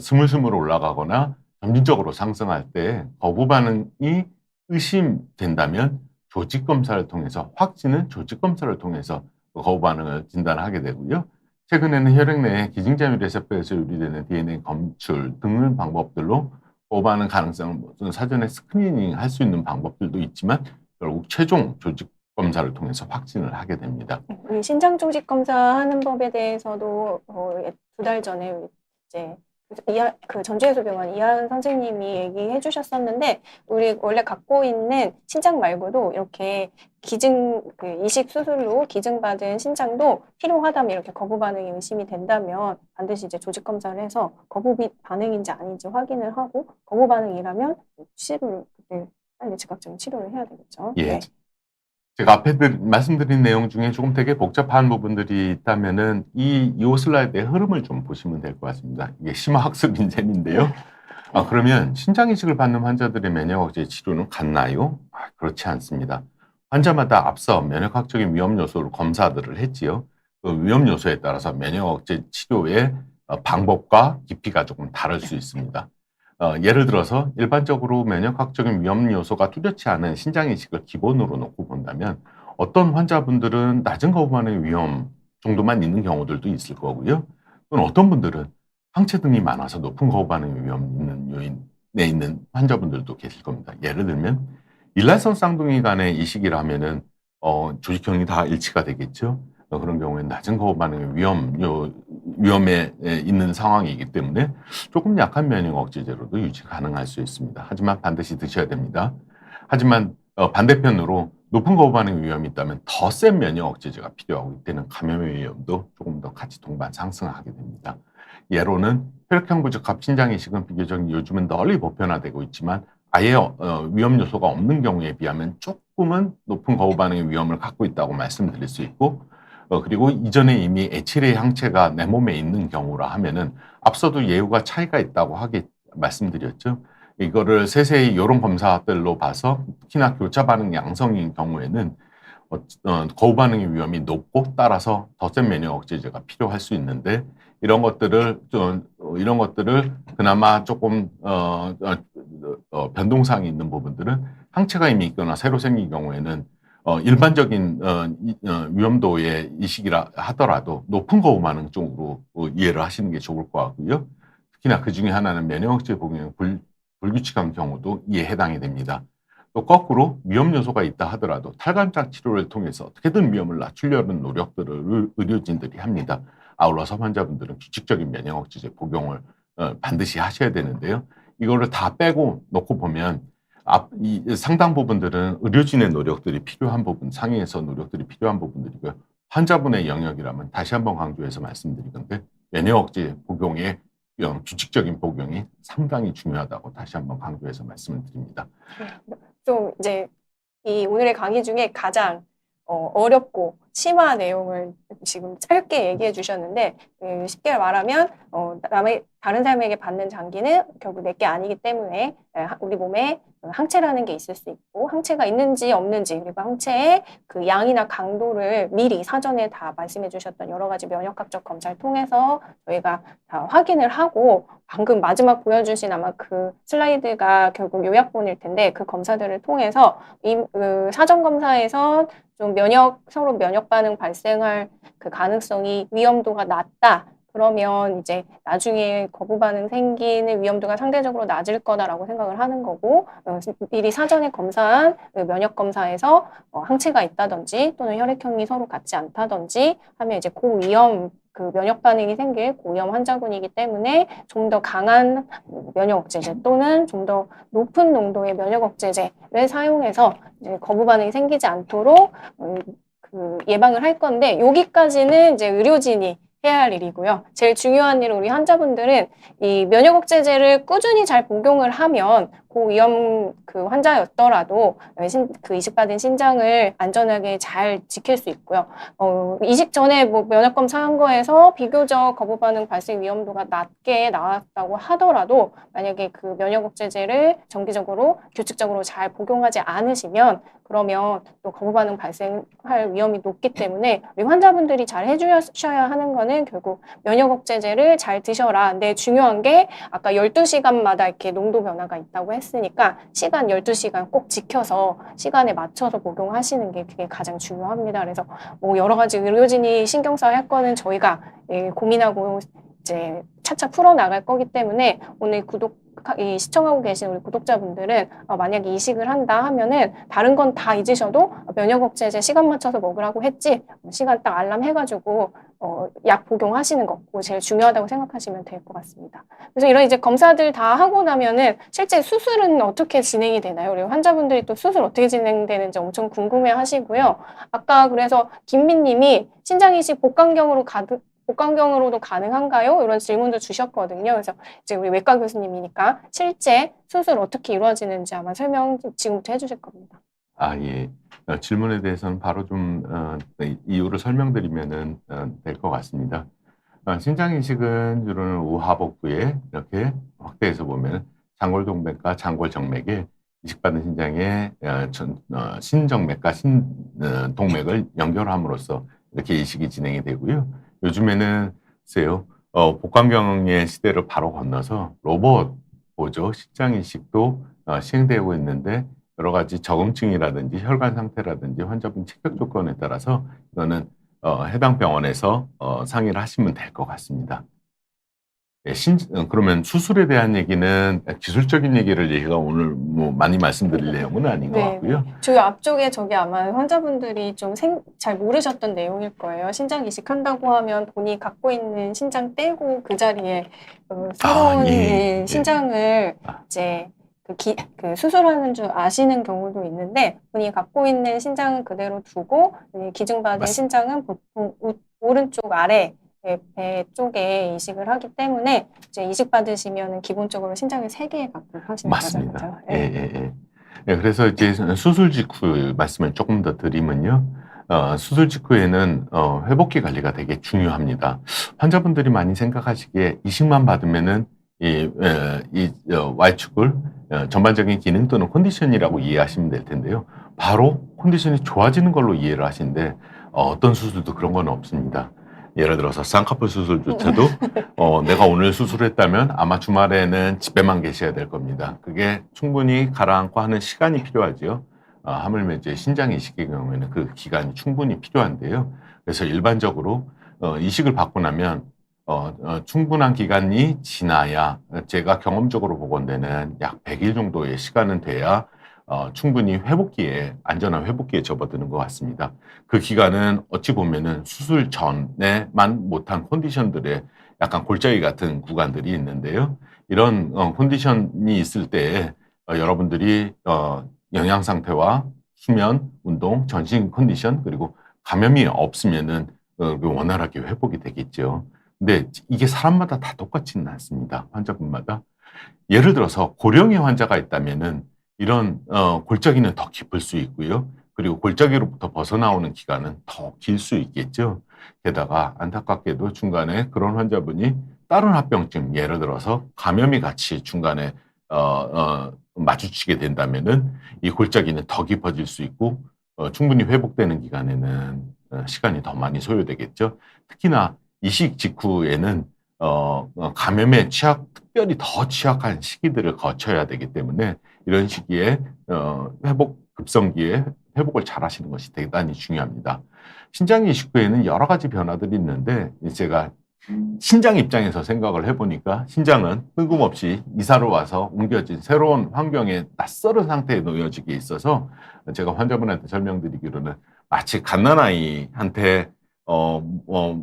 스물스물 올라가거나 점진적으로 상승할 때 거부 반응이 의심된다면 조직 검사를 통해서 확진은 조직 검사를 통해서 거부 반응을 진단하게 되고요. 최근에는 혈액 내에 기증자 레세포에서 유리되는 DNA 검출 등의 방법들로 거부 반응 가능성을 사전에 스크리닝 할 수 있는 방법들도 있지만 결국 최종 조직 검사를 통해서 확진을 하게 됩니다. 신장 조직 검사하는 법에 대해서도 2달 전에 이제 그 전주예술병원 이하은 선생님이 얘기해 주셨었는데, 우리 원래 갖고 있는 신장 말고도 이렇게 이식 수술로 기증받은 신장도 필요하다면, 이렇게 거부 반응이 의심이 된다면 반드시 이제 조직 검사를 해서 거부 반응인지 아닌지 확인을 하고, 거부 반응이라면 치료를 그때 빨리 즉각적인 치료를 해야 되겠죠. 예. 네. 제가 앞에 말씀드린 내용 중에 조금 되게 복잡한 부분들이 있다면은 이 슬라이드의 흐름을 좀 보시면 될 것 같습니다. 이게 심화학습 인셈인데요. 그러면 신장 이식을 받는 환자들의 면역 억제 치료는 같나요? 그렇지 않습니다. 환자마다 앞서 면역학적인 위험 요소를 검사들을 했지요. 그 위험 요소에 따라서 면역 억제 치료의 방법과 깊이가 조금 다를 수 있습니다. 예를 들어서 일반적으로 면역학적인 위험 요소가 뚜렷지 않은 신장 이식을 기본으로 놓고 본다면 어떤 환자분들은 낮은 거부 반응의 위험 정도만 있는 경우들도 있을 거고요. 또는 어떤 분들은 항체 등이 많아서 높은 거부 반응의 위험 있는 요인에 있는 환자분들도 계실 겁니다. 예를 들면 일란성 쌍둥이 간의 이식이라면은 조직형이 다 일치가 되겠죠. 그런 경우에 낮은 거부 반응의 위험에 있는 상황이기 때문에 조금 약한 면역 억제제로도 유지 가능할 수 있습니다. 하지만 반드시 드셔야 됩니다. 하지만 반대편으로 높은 거부 반응의 위험이 있다면 더 센 면역 억제제가 필요하고, 이때는 감염의 위험도 조금 더 같이 동반 상승하게 됩니다. 예로는 혈액형 부적합 신장 이식은 비교적 요즘은 널리 보편화되고 있지만 아예 위험 요소가 없는 경우에 비하면 조금은 높은 거부 반응의 위험을 갖고 있다고 말씀드릴 수 있고, 그리고 이전에 이미 에치레이 항체가 내 몸에 있는 경우라 하면은 앞서도 예후가 차이가 있다고 말씀드렸죠. 이거를 세세히 이런 검사들로 봐서 특히나 교차 반응 양성인 경우에는 거부 반응의 위험이 높고 따라서 더 센 면역 억제제가 필요할 수 있는데, 이런 것들을 그나마 조금 변동사항이 있는 부분들은 항체가 이미 있거나 새로 생긴 경우에는 일반적인 위험도의 이식이라 하더라도 높은 거부 반응 쪽으로 이해를 하시는 게 좋을 것 같고요. 특히나 그 중에 하나는 면역 억제 복용이 불규칙한 경우도 이에 해당이 됩니다. 또 거꾸로 위험 요소가 있다 하더라도 탈감장 치료를 통해서 어떻게든 위험을 낮추려는 노력들을 의료진들이 합니다. 아울러서 환자분들은 규칙적인 면역 억제제 복용을 반드시 하셔야 되는데요. 이거를 다 빼고 놓고 보면 이 상당 부분들은 의료진의 노력들이 필요한 부분, 상위에서 노력들이 필요한 부분들이고요. 환자분의 영역이라면 다시 한번 강조해서 말씀드리건데, 면역 억제 복용의 규칙적인 복용이 상당히 중요하다고 다시 한번 강조해서 말씀을 드립니다. 좀 이제 이 오늘의 강의 중에 가장 어렵고 심화 내용을 지금 짧게 얘기해 주셨는데, 쉽게 말하면 다른 사람에게 받는 장기는 결국 내게 아니기 때문에 우리 몸에 항체라는 게 있을 수 있고, 항체가 있는지 없는지, 그리고 항체의 그 양이나 강도를 미리 사전에 다 말씀해 주셨던 여러 가지 면역학적 검사를 통해서 저희가 다 확인을 하고, 방금 마지막 보여주신 아마 그 슬라이드가 결국 요약본일 텐데, 그 검사들을 통해서 사전 검사에서 좀 서로 면역 반응 발생할 그 가능성이 위험도가 낮다. 그러면 이제 나중에 거부 반응 생기는 위험도가 상대적으로 낮을 거다라고 생각을 하는 거고, 미리 사전에 검사한 면역 검사에서 항체가 있다든지 또는 혈액형이 서로 같지 않다든지 하면 이제 고위험 그 면역 반응이 생길 고위험 환자군이기 때문에 좀 더 강한 면역 억제제 또는 좀 더 높은 농도의 면역 억제제를 사용해서 이제 거부 반응이 생기지 않도록 그 예방을 할 건데, 여기까지는 이제 의료진이 해야 할 일이고요. 제일 중요한 일은 우리 환자분들은 이 면역 억제제를 꾸준히 잘 복용을 하면 고위험 그 환자였더라도 그 이식받은 신장을 안전하게 잘 지킬 수 있고요. 이식 전에 뭐 면역 검사한 거에서 비교적 거부 반응 발생 위험도가 낮게 나왔다고 하더라도, 만약에 그 면역 억제제를 정기적으로 규칙적으로 잘 복용하지 않으시면 그러면 또 거부 반응 발생할 위험이 높기 때문에 우리 환자분들이 잘 해주셔야 하는 거는 결국 면역 억제제를 잘 드셔라. 근데 중요한 게 아까 12시간마다 이렇게 농도 변화가 있다고 했으니까 시간 12시간 꼭 지켜서 시간에 맞춰서 복용하시는 게 그게 가장 중요합니다. 그래서 뭐 여러 가지 의료진이 신경 써야 할 거는 저희가 고민하고 이제 차차 풀어나갈 거기 때문에, 오늘 시청하고 계신 우리 구독자분들은 만약에 이식을 한다 하면은 다른 건 다 잊으셔도 면역 억제제 시간 맞춰서 먹으라고 했지, 시간 딱 알람 해가지고 약 복용하시는 거, 그거 제일 중요하다고 생각하시면 될 것 같습니다. 그래서 이런 이제 검사들 다 하고 나면은 실제 수술은 어떻게 진행이 되나요? 그리고 환자분들이 또 수술 어떻게 진행되는지 엄청 궁금해 하시고요. 아까 그래서 김민님이 신장이식 복강경으로도 가능한가요? 이런 질문도 주셨거든요. 그래서 이제 우리 외과 교수님이니까 실제 수술 어떻게 이루어지는지 아마 설명 지금부터 해주실 겁니다. 예. 질문에 대해서는 바로 좀 이유를 설명드리면은 될 것 같습니다. 신장 이식은 주로는 우하복부에 이렇게 확대해서 보면 장골동맥과 장골정맥에 이식받은 신장의 신정맥과 신동맥을 연결함으로써 이렇게 이식이 진행이 되고요. 요즘에는 글쎄요, 복강경의 시대를 바로 건너서 로봇 보조 신장 이식도 시행되고 있는데 여러 가지 적응증이라든지 혈관 상태라든지 환자분 체격 조건에 따라서 이거는 해당 병원에서 상의를 하시면 될 것 같습니다. 그러면 수술에 대한 얘기는 기술적인 얘기가 오늘 뭐 많이 말씀드릴 내용은 아닌 것 같고요. 저 앞쪽에 저게 아마 환자분들이 좀 잘 모르셨던 내용일 거예요. 신장 이식한다고 하면 본인이 갖고 있는 신장 떼고 그 자리에 새로운 신장을 이제 그 수술하는 줄 아시는 경우도 있는데 본인이 갖고 있는 신장은 그대로 두고 기증받은 신장은 보통 오른쪽 아래 배 쪽에 이식을 하기 때문에 이제 이식 받으시면은 기본적으로 신장을 3개 갖고 하시는 맞습니다. 거죠. 그래서 이제 수술 직후 말씀을 조금 더 드리면요. 수술 직후에는 회복기 관리가 되게 중요합니다. 환자분들이 많이 생각하시기에 이식만 받으면은 이 Y축을 전반적인 기능 또는 컨디션이라고 이해하시면 될 텐데요. 바로 컨디션이 좋아지는 걸로 이해를 하시는데 어떤 수술도 그런 건 없습니다. 예를 들어서 쌍꺼풀 수술조차도 내가 오늘 수술했다면 아마 주말에는 집에만 계셔야 될 겁니다. 그게 충분히 가라앉고 하는 시간이 필요하죠. 하물며 이제 신장 이식의 경우에는 그 기간이 충분히 필요한데요. 그래서 일반적으로 이식을 받고 나면 충분한 기간이 지나야 제가 경험적으로 보건대는 약 100일 정도의 시간은 돼야 충분히 안전한 회복기에 접어드는 것 같습니다. 그 기간은 어찌 보면은 수술 전에만 못한 컨디션들의 약간 골짜기 같은 구간들이 있는데요. 이런 컨디션이 있을 때 여러분들이 영양 상태와 수면, 운동, 전신 컨디션 그리고 감염이 없으면은 원활하게 회복이 되겠죠. 근데 이게 사람마다 다 똑같지는 않습니다. 환자분마다. 예를 들어서 고령의 환자가 있다면은 이런 골짜기는 더 깊을 수 있고요. 그리고 골짜기로부터 벗어나오는 기간은 더 길 수 있겠죠. 게다가 안타깝게도 중간에 그런 환자분이 다른 합병증, 예를 들어서 감염이 같이 중간에 마주치게 된다면은 이 골짜기는 더 깊어질 수 있고 충분히 회복되는 기간에는 시간이 더 많이 소요되겠죠. 특히나 이식 직후에는 감염에 특별히 더 취약한 시기들을 거쳐야 되기 때문에 이런 시기에 급성기에 회복을 잘 하시는 것이 대단히 중요합니다. 신장 이식 후에는 여러 가지 변화들이 있는데 제가 신장 입장에서 생각을 해보니까 신장은 뜬금없이 이사를 와서 옮겨진 새로운 환경에 낯설은 상태에 놓여지게 있어서 제가 환자분한테 설명드리기로는 마치 갓난아이한테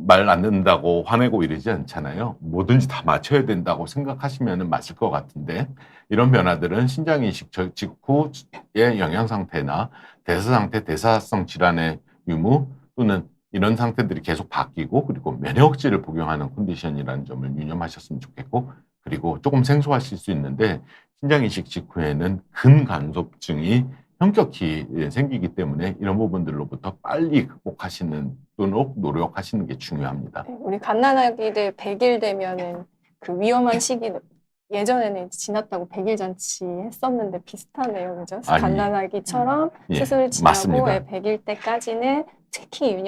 말 안 듣는다고 화내고 이러지 않잖아요. 뭐든지 다 맞춰야 된다고 생각하시면 맞을 것 같은데 이런 변화들은 신장 이식 직후의 영양 상태나 대사 상태, 대사성 질환의 유무 또는 이런 상태들이 계속 바뀌고 그리고 면역억제를 복용하는 컨디션이라는 점을 유념하셨으면 좋겠고 그리고 조금 생소하실 수 있는데 신장 이식 직후에는 근간섭증이 현격히 생기기 때문에 이런 부분들로부터 빨리 극복하시는 또는 노력하시는 게 중요합니다. 우리 갓난아기들 100일 되면은 그 위험한 시기 예전에는 지났다고 100일 잔치 했었는데 비슷하네요. 그죠? 갓난아기처럼 수술 지나고 맞습니다. 100일 때까지는 특히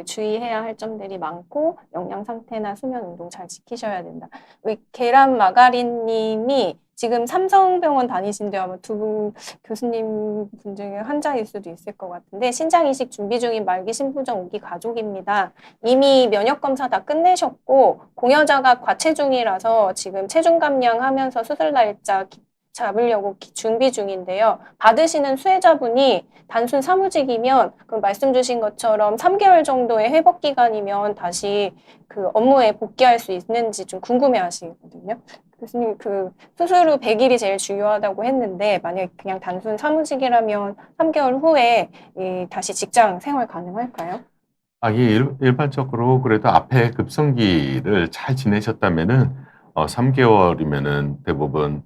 주의해야 할 점들이 많고 영양 상태나 수면 운동 잘 지키셔야 된다. 우리 계란 마가린 님이 지금 삼성병원 다니신데 아마 두 분 교수님 분 중에 환자일 수도 있을 것 같은데 신장 이식 준비 중인 말기 신부정 5기 가족입니다. 이미 면역 검사 다 끝내셨고 공여자가 과체중이라서 지금 체중 감량하면서 수술 날짜 잡으려고 준비 중인데요. 받으시는 수혜자분이 단순 사무직이면 그 말씀 주신 것처럼 3개월 정도의 회복 기간이면 다시 그 업무에 복귀할 수 있는지 좀 궁금해 하시거든요. 교수님, 그 수술 후 100일이 제일 중요하다고 했는데 만약에 그냥 단순 사무직이라면 3개월 후에 다시 직장 생활 가능할까요? 예, 일반적으로 그래도 앞에 급성기를 잘 지내셨다면은 3개월이면은 대부분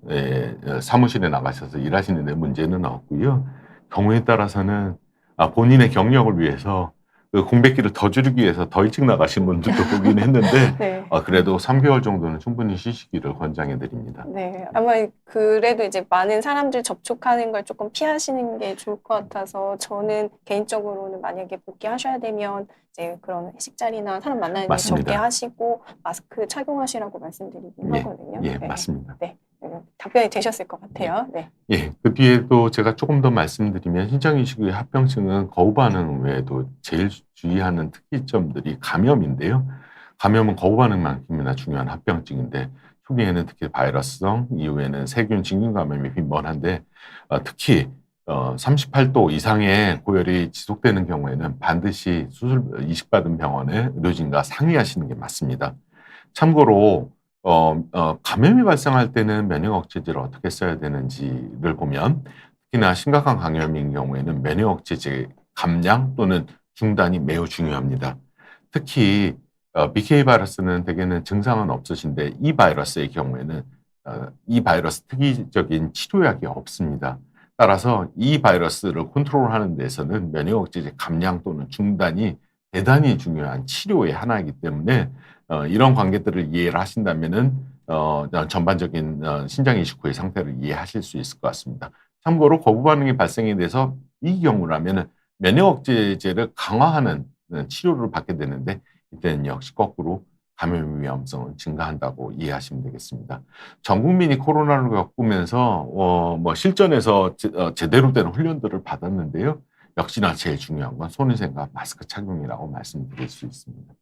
사무실에 나가셔서 일하시는 데 문제는 없고요. 경우에 따라서는 본인의 경력을 위해서 그 공백기를 더 줄이기 위해서 더 일찍 나가신 분들도 보긴 했는데 네. 그래도 3개월 정도는 충분히 쉬시기를 권장해 드립니다. 네, 아마 그래도 이제 많은 사람들 접촉하는 걸 조금 피하시는 게 좋을 것 같아서 저는 개인적으로는 만약에 복귀하셔야 되면 이제 그런 회식 자리나 사람 만나는 일 맞습니다. 적게 하시고 마스크 착용하시라고 말씀드리긴 예, 하거든요. 예, 네. 맞습니다. 네, 답변이 되셨을 것 같아요. 네. 예, 그 뒤에도 제가 조금 더 말씀드리면 신장이식 후의 합병증은 거부 반응 외에도 제일 주의하는 특이점들이 감염인데요. 감염은 거부 반응만큼이나 중요한 합병증인데 초기에는 특히 바이러스성, 이후에는 세균, 진균 감염이 빈번한데 특히 38도 이상의 고열이 지속되는 경우에는 반드시 수술 이식받은 병원의 의료진과 상의하시는 게 맞습니다. 참고로 감염이 발생할 때는 면역 억제제를 어떻게 써야 되는지를 보면 특히나 심각한 감염인 경우에는 면역 억제제 감량 또는 중단이 매우 중요합니다. 특히 BK 바이러스는 대개는 증상은 없으신데 이 바이러스의 경우에는 이 바이러스 특이적인 치료약이 없습니다. 따라서 이 바이러스를 컨트롤하는 데서는 면역 억제제 감량 또는 중단이 대단히 중요한 치료의 하나이기 때문에 이런 관계들을 이해를 하신다면은 전반적인 신장 이식 후의 상태를 이해하실 수 있을 것 같습니다. 참고로 거부 반응이 발생이 돼서 이 경우라면은 면역 억제제를 강화하는 치료를 받게 되는데 이때는 역시 거꾸로 감염 위험성은 증가한다고 이해하시면 되겠습니다. 전 국민이 코로나를 겪으면서 뭐 실전에서 제대로 된 훈련들을 받았는데요. 역시나 제일 중요한 건 손위생과 마스크 착용이라고 말씀드릴 수 있습니다.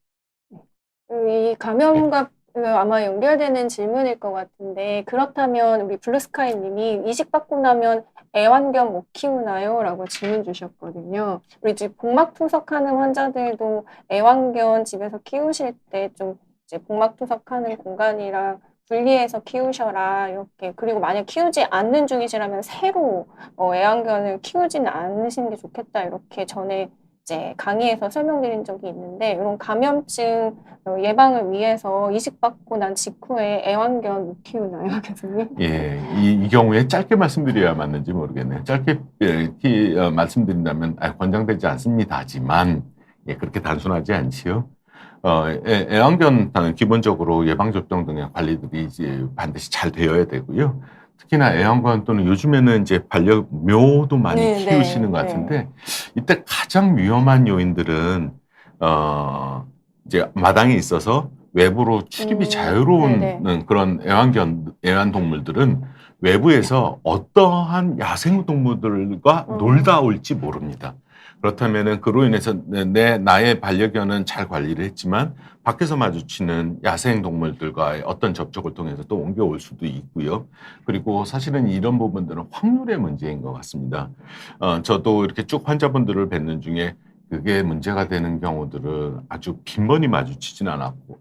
이 감염과 아마 연결되는 질문일 것 같은데 그렇다면 우리 블루스카이 님이 이식받고 나면 애완견 못 키우나요? 라고 질문 주셨거든요. 우리 이제 복막투석하는 환자들도 애완견 집에서 키우실 때 좀 이제 복막투석하는 공간이랑 분리해서 키우셔라 이렇게 그리고 만약 키우지 않는 중이시라면 새로 애완견을 키우지는 않으시는 게 좋겠다 이렇게 전에 이제 강의에서 설명드린 적이 있는데 이런 감염증 예방을 위해서 이식받고 난 직후에 애완견 못 키우나요, 교수님? 예, 이 경우에 짧게 말씀드려야 맞는지 모르겠네요. 짧게 말씀드린다면 권장되지 않습니다지만 그렇게 단순하지 않지요. 애완견 기본적으로 예방접종 등의 관리들이 이제 반드시 잘 되어야 되고요. 특히나 애완견 또는 요즘에는 이제 반려묘도 많이 네, 키우시는 것 네. 같은데 이때 가장 위험한 요인들은 이제 마당에 있어서 외부로 출입이 자유로운 네네. 그런 애완동물들은 외부에서 어떠한 야생동물들과 놀다 올지 모릅니다. 그렇다면은 그로 인해서 나의 반려견은 잘 관리를 했지만 밖에서 마주치는 야생동물들과의 어떤 접촉을 통해서 또 옮겨올 수도 있고요. 그리고 사실은 이런 부분들은 확률의 문제인 것 같습니다. 저도 이렇게 쭉 환자분들을 뵙는 중에 그게 문제가 되는 경우들은 아주 빈번히 마주치지는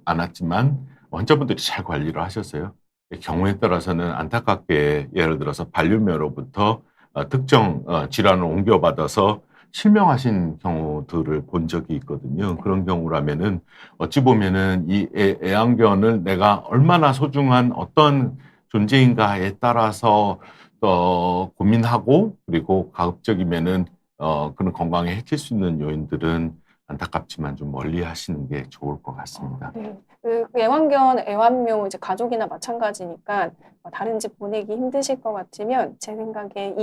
않았지만 환자분들이 잘 관리를 하셨어요. 경우에 따라서는 안타깝게 예를 들어서 반려묘로부터 특정 질환을 옮겨받아서 실명하신 경우들을 본 적이 있거든요. 그런 경우라면은 어찌 보면은 이 애완견을 내가 얼마나 소중한 어떤 존재인가에 따라서 고민하고 그리고 가급적이면은 그런 건강에 해칠 수 있는 요인들은 안타깝지만 좀 멀리 하시는 게 좋을 것 같습니다. 네. 그 애완견, 애완묘 이제 가족이나 마찬가지니까 다른 집 보내기 힘드실 것 같으면 제 생각에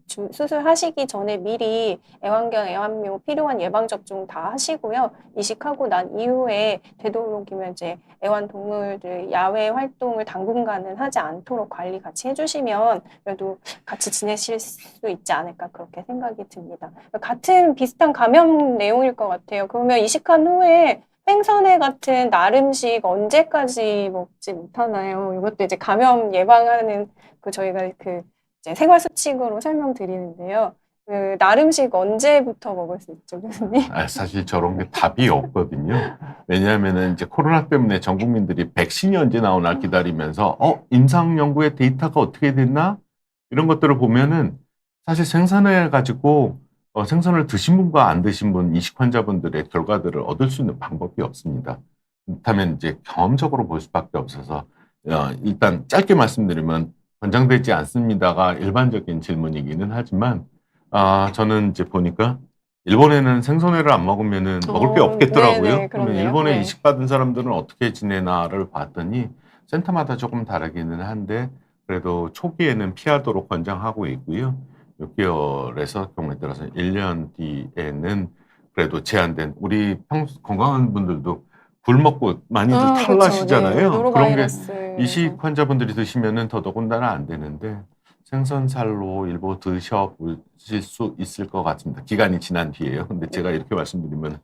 수술하시기 전에 미리 애완견, 애완묘 필요한 예방접종 다 하시고요. 이식하고 난 이후에 되도록이면 이제 애완동물들 야외 활동을 당분간은 하지 않도록 관리 같이 해주시면 그래도 같이 지내실 수 있지 않을까 그렇게 생각이 듭니다. 같은 비슷한 감염 내용일 것 같아요. 그러면 이식한 후에 생선회 같은 날 음식 언제까지 먹지 못하나요? 이것도 이제 감염 예방하는 저희가 이제 생활 수칙으로 설명드리는데요. 날 음식 언제부터 먹을 수 있죠, 교수님? 사실 저런 게 답이 없거든요. 왜냐하면은 이제 코로나 때문에 전 국민들이 백신이 언제 나오나 기다리면서 임상 연구의 데이터가 어떻게 됐나? 이런 것들을 보면은 사실 생선회 가지고 생선을 드신 분과 안 드신 분 이식 환자분들의 결과들을 얻을 수 있는 방법이 없습니다. 그렇다면 이제 경험적으로 볼 수밖에 없어서 일단 짧게 말씀드리면 권장되지 않습니다가 일반적인 질문이기는 하지만 저는 이제 보니까 일본에는 생선회를 안 먹으면은 먹을 게 네네, 없겠더라고요. 그러면 그렇네요. 일본에 네. 이식받은 사람들은 어떻게 지내나를 봤더니 센터마다 조금 다르기는 한데 그래도 초기에는 피하도록 권장하고 있고요. 6개월에서 경우에 따라서 1년 뒤에는 그래도 제한된 우리 건강한 분들도 굴 먹고 많이들 그쵸. 네. 탈나시잖아요. 그런 게 노로바이러스. 이식 환자분들이 드시면은 더더군다나 안 되는데 생선살로 일부 드셔보실 수 있을 것 같습니다. 기간이 지난 뒤에요. 근데 제가 이렇게 말씀드리면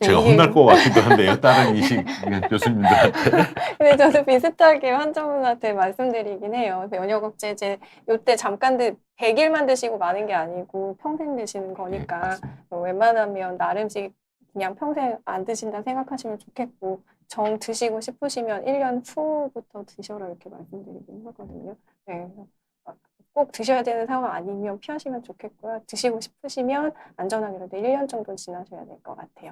제가 이게 혼날 것 같기도 한데요. 다른 이식 교수님들한테. 근데 저도 비슷하게 환자분한테 말씀드리긴 해요. 면역 억제제 요때 잠깐 100일만 드시고 마는 게 아니고 평생 드시는 네, 거니까 맞습니다. 웬만하면 날 음식 그냥 평생 안 드신다 생각하시면 좋겠고 정 드시고 싶으시면 1년 후부터 드셔라 이렇게 말씀드리긴 하거든요. 네. 꼭 드셔야 되는 상황 아니면 피하시면 좋겠고요. 드시고 싶으시면 안전하게라도 1년 정도 지나셔야 될 것 같아요.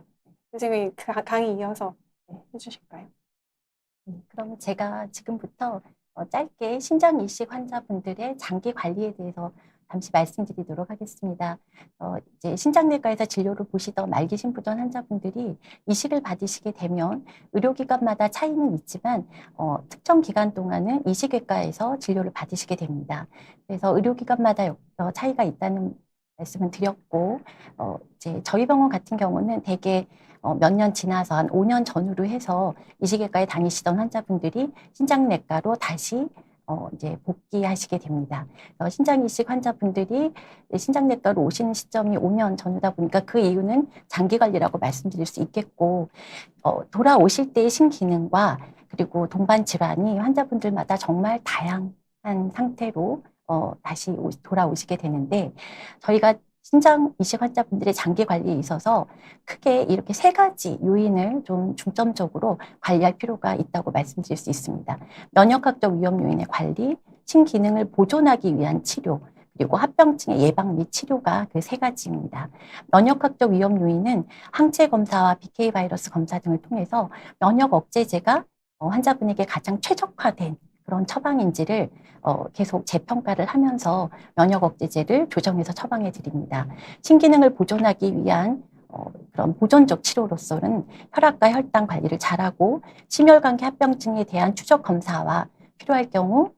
선생님이 강의 이어서 해주실까요? 그럼 제가 지금부터 짧게 신장 이식 환자분들의 장기 관리에 대해서 잠시 말씀드리도록 하겠습니다. 이제 신장내과에서 진료를 보시던 말기 심부전 환자분들이 이식을 받으시게 되면 의료기관마다 차이는 있지만 특정 기간 동안은 이식외과에서 진료를 받으시게 됩니다. 그래서 의료기관마다 차이가 있다는 말씀을 드렸고 이제 저희 병원 같은 경우는 대개 몇 년 지나서 한 5년 전후로 해서 이식외과에 다니시던 환자분들이 신장내과로 다시 이제 복귀하시게 됩니다. 신장 이식 환자분들이 신장내과로 오시는 시점이 5년 전후다 보니까 그 이유는 장기 관리라고 말씀드릴 수 있겠고 돌아오실 때의 신기능과 그리고 동반 질환이 환자분들마다 정말 다양한 상태로 다시 돌아오시게 되는데 저희가 신장 이식 환자분들의 장기 관리에 있어서 크게 이렇게 3가지 요인을 좀 중점적으로 관리할 필요가 있다고 말씀드릴 수 있습니다. 면역학적 위험 요인의 관리, 신기능을 보존하기 위한 치료, 그리고 합병증의 예방 및 치료가 그 3가지입니다. 면역학적 위험 요인은 항체 검사와 BK 바이러스 검사 등을 통해서 면역 억제제가 환자분에게 가장 최적화된 그런 처방인지를 계속 재평가를 하면서 면역 억제제를 조정해서 처방해 드립니다. 신기능을 보존하기 위한 그런 보존적 치료로서는 혈압과 혈당 관리를 잘하고 심혈관계 합병증에 대한 추적 검사와 필요할 경우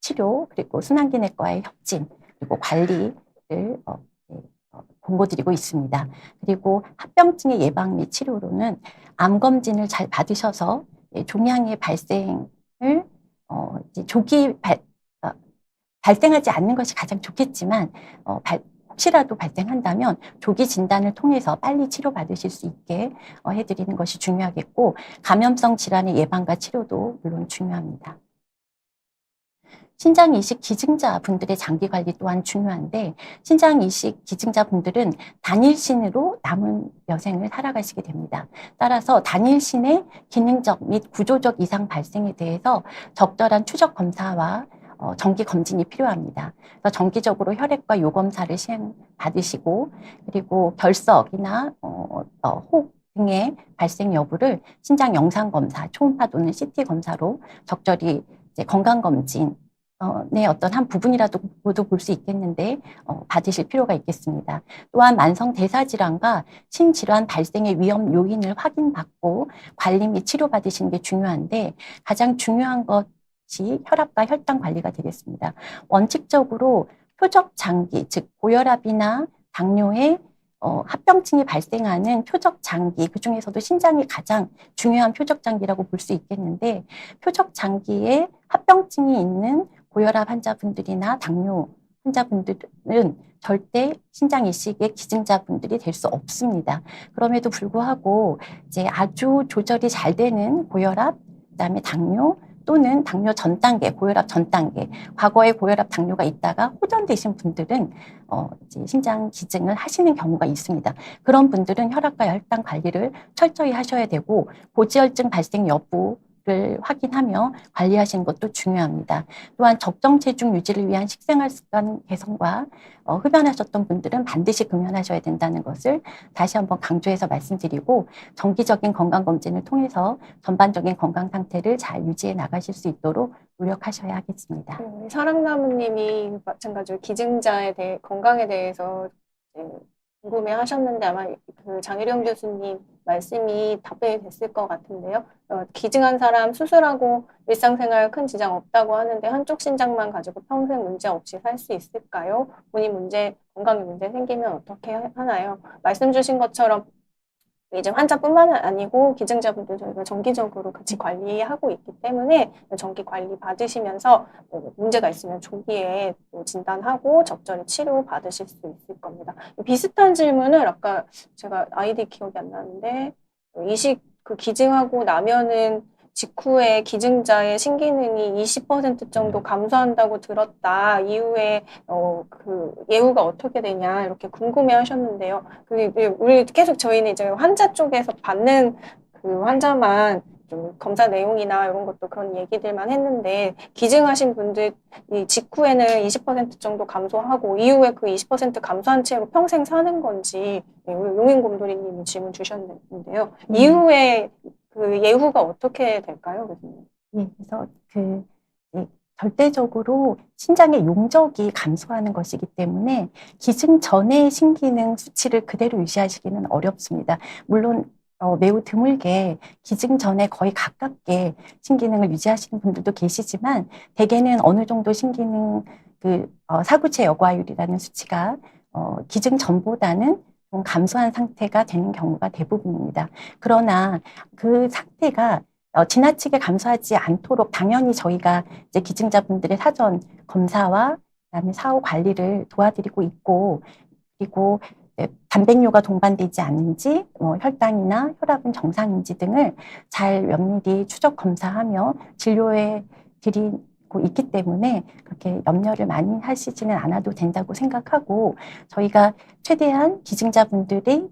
치료 그리고 순환기내과의 협진 그리고 관리를 공고드리고 있습니다. 그리고 합병증의 예방 및 치료로는 암 검진을 잘 받으셔서 종양의 발생을 조기 발생하지 않는 것이 가장 좋겠지만 혹시라도 발생한다면 조기 진단을 통해서 빨리 치료받으실 수 있게 해드리는 것이 중요하겠고 감염성 질환의 예방과 치료도 물론 중요합니다. 신장 이식 기증자 분들의 장기 관리 또한 중요한데 신장 이식 기증자 분들은 단일신으로 남은 여생을 살아가시게 됩니다. 따라서 단일신의 기능적 및 구조적 이상 발생에 대해서 적절한 추적 검사와 정기 검진이 필요합니다. 그래서 정기적으로 혈액과 요검사를 시행받으시고 그리고 결석이나 혹 등의 발생 여부를 신장 영상 검사, 초음파 또는 CT 검사로 적절히 이제 건강 검진 네, 어떤 한 부분이라도 볼 수 있겠는데 받으실 필요가 있겠습니다. 또한 만성 대사질환과 신질환 발생의 위험 요인을 확인받고 관리 및 치료받으시는 게 중요한데 가장 중요한 것이 혈압과 혈당 관리가 되겠습니다. 원칙적으로 표적 장기, 즉 고혈압이나 당뇨의 합병증이 발생하는 표적 장기, 그 중에서도 신장이 가장 중요한 표적 장기라고 볼 수 있겠는데 표적 장기에 합병증이 있는 고혈압 환자분들이나 당뇨 환자분들은 절대 신장 이식의 기증자분들이 될 수 없습니다. 그럼에도 불구하고 이제 아주 조절이 잘 되는 고혈압, 그다음에 당뇨 또는 당뇨 전 단계, 고혈압 전 단계, 과거에 고혈압 당뇨가 있다가 호전되신 분들은 이제 신장 기증을 하시는 경우가 있습니다. 그런 분들은 혈압과 혈당 관리를 철저히 하셔야 되고 고지혈증 발생 여부를 확인하며 관리하시는 것도 중요합니다. 또한 적정 체중 유지를 위한 식생활 습관 개선과 흡연하셨던 분들은 반드시 금연하셔야 된다는 것을 다시 한번 강조해서 말씀드리고 정기적인 건강검진을 통해서 전반적인 건강 상태를 잘 유지해 나가실 수 있도록 노력하셔야 하겠습니다. 우리 사랑나무님이 마찬가지로 기증자에 대해 건강에 대해서 궁금해 하셨는데 아마 그 장혜령 교수님 말씀이 답변이 됐을 것 같은데요. 기증한 사람 수술하고 일상생활 큰 지장 없다고 하는데 한쪽 신장만 가지고 평생 문제 없이 살 수 있을까요? 본인 건강에 문제 생기면 어떻게 하나요? 말씀 주신 것처럼 이제 환자뿐만 아니고 기증자분들 저희가 정기적으로 같이 관리하고 있기 때문에 정기 관리 받으시면서 문제가 있으면 조기에 또 진단하고 적절히 치료 받으실 수 있을 겁니다. 비슷한 질문을 아까 제가 아이디 기억이 안 나는데 기증하고 나면은 직후에 기증자의 신기능이 20% 정도 감소한다고 들었다. 이후에 그 예후가 어떻게 되냐 이렇게 궁금해 하셨는데요. 우리 계속 저희는 이제 환자 쪽에서 받는 그 환자만 좀 검사 내용이나 이런 것도 그런 얘기들만 했는데 기증하신 분들 이 직후에는 20% 정도 감소하고 이후에 그 20% 감소한 채로 평생 사는 건지 우리 용인곰돌이님이 질문 주셨는데요. 이후에 그 예후가 어떻게 될까요, 교수님? 예, 그래서 절대적으로 신장의 용적이 감소하는 것이기 때문에 기증 전의 신기능 수치를 그대로 유지하시기는 어렵습니다. 물론 매우 드물게 기증 전에 거의 가깝게 신기능을 유지하시는 분들도 계시지만 대개는 어느 정도 신기능 사구체 여과율이라는 수치가 기증 전보다는 좀 감소한 상태가 되는 경우가 대부분입니다. 그러나 그 상태가 지나치게 감소하지 않도록 당연히 저희가 이제 기증자분들의 사전 검사와 그다음에 사후 관리를 도와드리고 있고 그리고 단백뇨가 동반되지 않는지 혈당이나 혈압은 정상인지 등을 잘 면밀히 추적 검사하며 진료해 드리고 있기 때문에 그렇게 염려를 많이 하시지는 않아도 된다고 생각하고 저희가 최대한 기증자분들이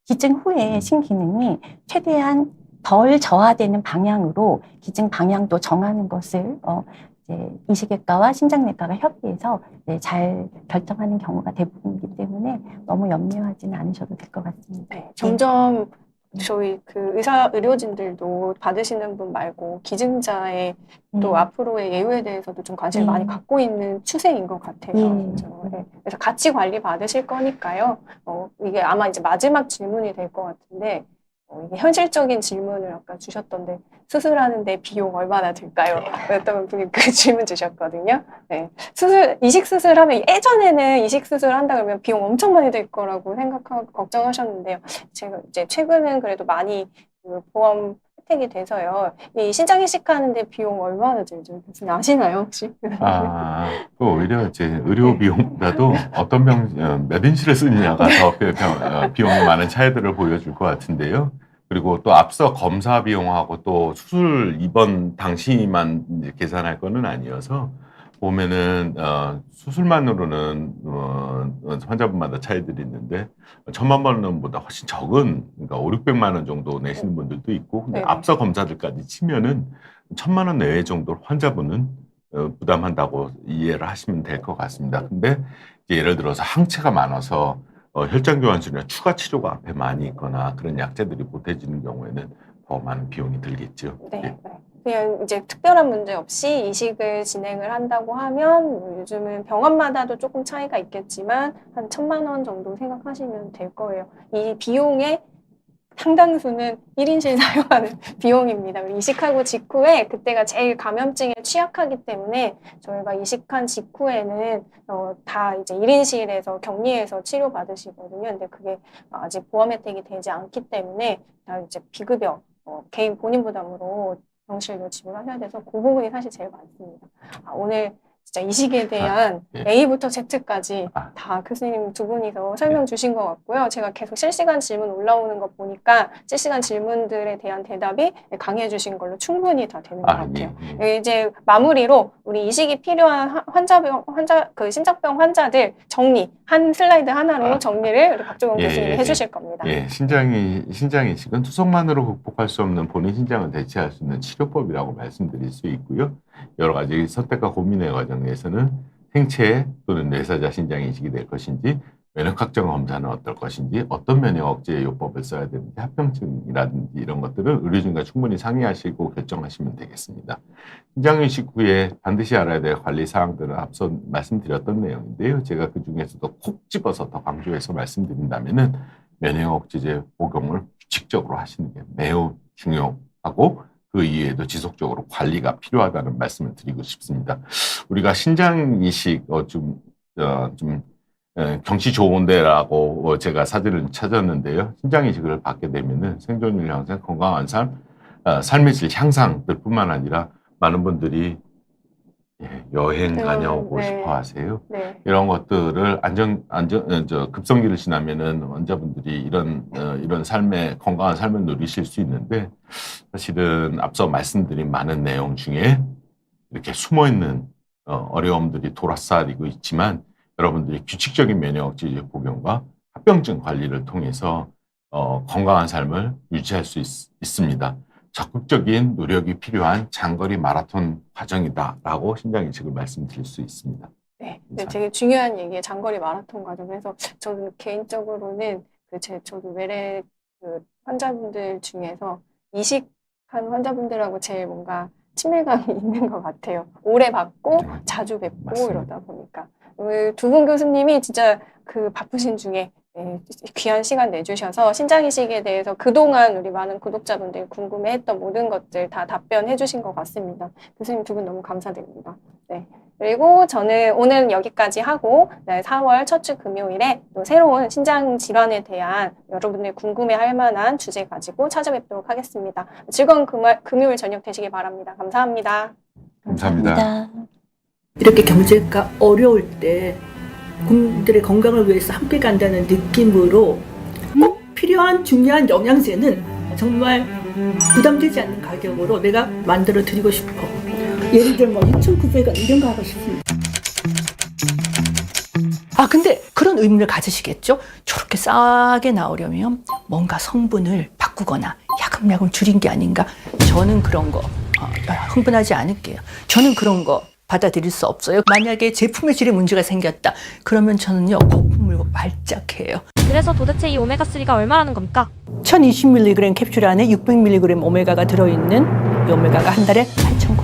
기증 후에 신기능이 최대한 덜 저하되는 방향으로 기증 방향도 정하는 것을 이제 이식외과와 신장내과가 협의해서 잘 결정하는 경우가 대부분이기 때문에 너무 염려하지는 않으셔도 될 것 같습니다. 네, 점점 저희 그 의료진들도 받으시는 분 말고 기증자의 또 앞으로의 예후에 대해서도 좀 관심을 많이 갖고 있는 추세인 것 같아요. 그렇죠? 네. 그래서 같이 관리 받으실 거니까요. 이게 아마 이제 마지막 질문이 될 것 같은데 이게 현실적인 질문을 아까 주셨던데 수술하는데 비용 얼마나 들까요? 어떤 분이 그 질문 주셨거든요. 네. 이식 수술하면 예전에는 이식 수술 한다 그러면 비용 엄청 많이 들 거라고 걱정하셨는데요. 제가 이제 최근은 그래도 많이 그 보험 혜택이 돼서요. 이 신장 이식하는데 비용 얼마나 들죠? 교수님 아시나요 혹시? 그 오히려 이제 의료 비용보다도 어떤 몇 인치를 쓰느냐가 더 비용이 많은 차이들을 보여줄 것 같은데요. 그리고 또 앞서 검사 비용하고 또 수술 입원 당시만 이제 계산할 거는 아니어서 보면은 수술만으로는 환자분마다 차이들이 있는데 1,000만 원보다 훨씬 적은 그러니까 500~600만 원 정도 내시는 분들도 있고 근데 앞서 검사들까지 치면은 1,000만 원 내외 정도 환자분은 부담한다고 이해를 하시면 될 것 같습니다. 근데 이제 예를 들어서 항체가 많아서 혈장 교환술이나 추가 치료가 앞에 많이 있거나 그런 약제들이 보태지는 경우에는 더 많은 비용이 들겠죠. 네. 예. 그냥 이제 특별한 문제 없이 이식을 진행을 한다고 하면 요즘은 병원마다도 조금 차이가 있겠지만 한 1,000만 원 정도 생각하시면 될 거예요. 이 비용의 상당수는 1인실 사용하는 비용입니다. 이식하고 직후에 그때가 제일 감염증에 취약하기 때문에 저희가 이식한 직후에는 다 이제 1인실에서 격리해서 치료받으시거든요. 근데 그게 아직 보험 혜택이 되지 않기 때문에 다 이제 비급여, 개인 본인 부담으로 병실로 지불하셔야 돼서 그 부분이 사실 제일 많습니다. 오늘 진짜 이식에 대한 예. A부터 Z까지 아. 다 교수님 두 분이서 설명 주신 것 같고요. 제가 계속 실시간 질문 올라오는 거 보니까 실시간 질문들에 대한 대답이 강의해 주신 걸로 충분히 다 되는 것 같아요. 이제 마무리로 우리 이식이 필요한 그 심장병 환자들 정리, 한 슬라이드 하나로 정리를 우리 박종원 교수님이 해주실 겁니다. 예, 신장 이식은 투석만으로 극복할 수 없는 본인 신장을 대체할 수 있는 치료법이라고 말씀드릴 수 있고요. 여러 가지 선택과 고민의 과정에서는 생체 또는 뇌사자 신장 이식이 될 것인지, 면역학적 검사는 어떨 것인지, 어떤 면역 억제 요법을 써야 되는지, 합병증이라든지 이런 것들을 의료진과 충분히 상의하시고 결정하시면 되겠습니다. 신장 이식 후에 반드시 알아야 될 관리 사항들은 앞서 말씀드렸던 내용인데요. 제가 그 중에서도 콕 집어서 더 강조해서 말씀드린다면은 면역 억제제 복용을 규칙적으로 하시는 게 매우 중요하고, 그 이외에도 지속적으로 관리가 필요하다는 말씀을 드리고 싶습니다. 우리가 신장 이식 경치 좋은데라고 제가 사진을 찾았는데요. 신장 이식을 받게 되면은 생존율 향상, 건강한 삶, 삶의 질 향상뿐만 아니라 많은 분들이 여행 다녀오고 싶어 하세요. 네. 이런 것들을 급성기를 지나면은 환자분들이 이런 삶의, 건강한 삶을 누리실 수 있는데, 사실은 앞서 말씀드린 많은 내용 중에 이렇게 숨어 있는 어려움들이 돌아싸리고 있지만, 여러분들이 규칙적인 면역 억제제 복용과 합병증 관리를 통해서 건강한 삶을 유지할 수 있습니다. 적극적인 노력이 필요한 장거리 마라톤 과정이다라고 신장 이식을 말씀드릴 수 있습니다. 네, 되게 중요한 얘기에 장거리 마라톤 과정에서 저는 개인적으로는 저도 외래 환자분들 중에서 이식한 환자분들하고 제일 뭔가 친밀감이 있는 것 같아요. 오래 봤고 자주 뵙고 맞습니다. 이러다 보니까 두 분 교수님이 진짜 그 바쁘신 중에 귀한 시간 내주셔서 신장 이식에 대해서 그동안 우리 많은 구독자분들이 궁금해했던 모든 것들 다 답변해 주신 것 같습니다. 교수님 두 분 너무 감사드립니다. 네. 그리고 저는 오늘 여기까지 하고 4월 첫 주 금요일에 또 새로운 신장 질환에 대한 여러분들이 궁금해할 만한 주제 가지고 찾아뵙도록 하겠습니다. 즐거운 금요일 저녁 되시기 바랍니다. 감사합니다. 감사합니다. 이렇게 경제가 어려울 때 국민들의 건강을 위해서 함께 간다는 느낌으로 꼭 필요한 중요한 영양제는 정말 부담되지 않는 가격으로 내가 만들어 드리고 싶어. 예를 들면 2,900원 이런 거 하고 싶습니다. 근데 그런 의문을 가지시겠죠? 저렇게 싸게 나오려면 뭔가 성분을 바꾸거나 야금야금 줄인 게 아닌가? 저는 그런 거 흥분하지 않을게요. 저는 그런 거 받아들일 수 없어요. 만약에 제품의 질에 문제가 생겼다. 그러면 저는요, 거품 물고 발작해요. 그래서 도대체 이 오메가3가 얼마라는 겁니까? 1020mg 캡슐 안에 600mg 오메가가 들어있는 이 오메가가 한 달에 8,900원.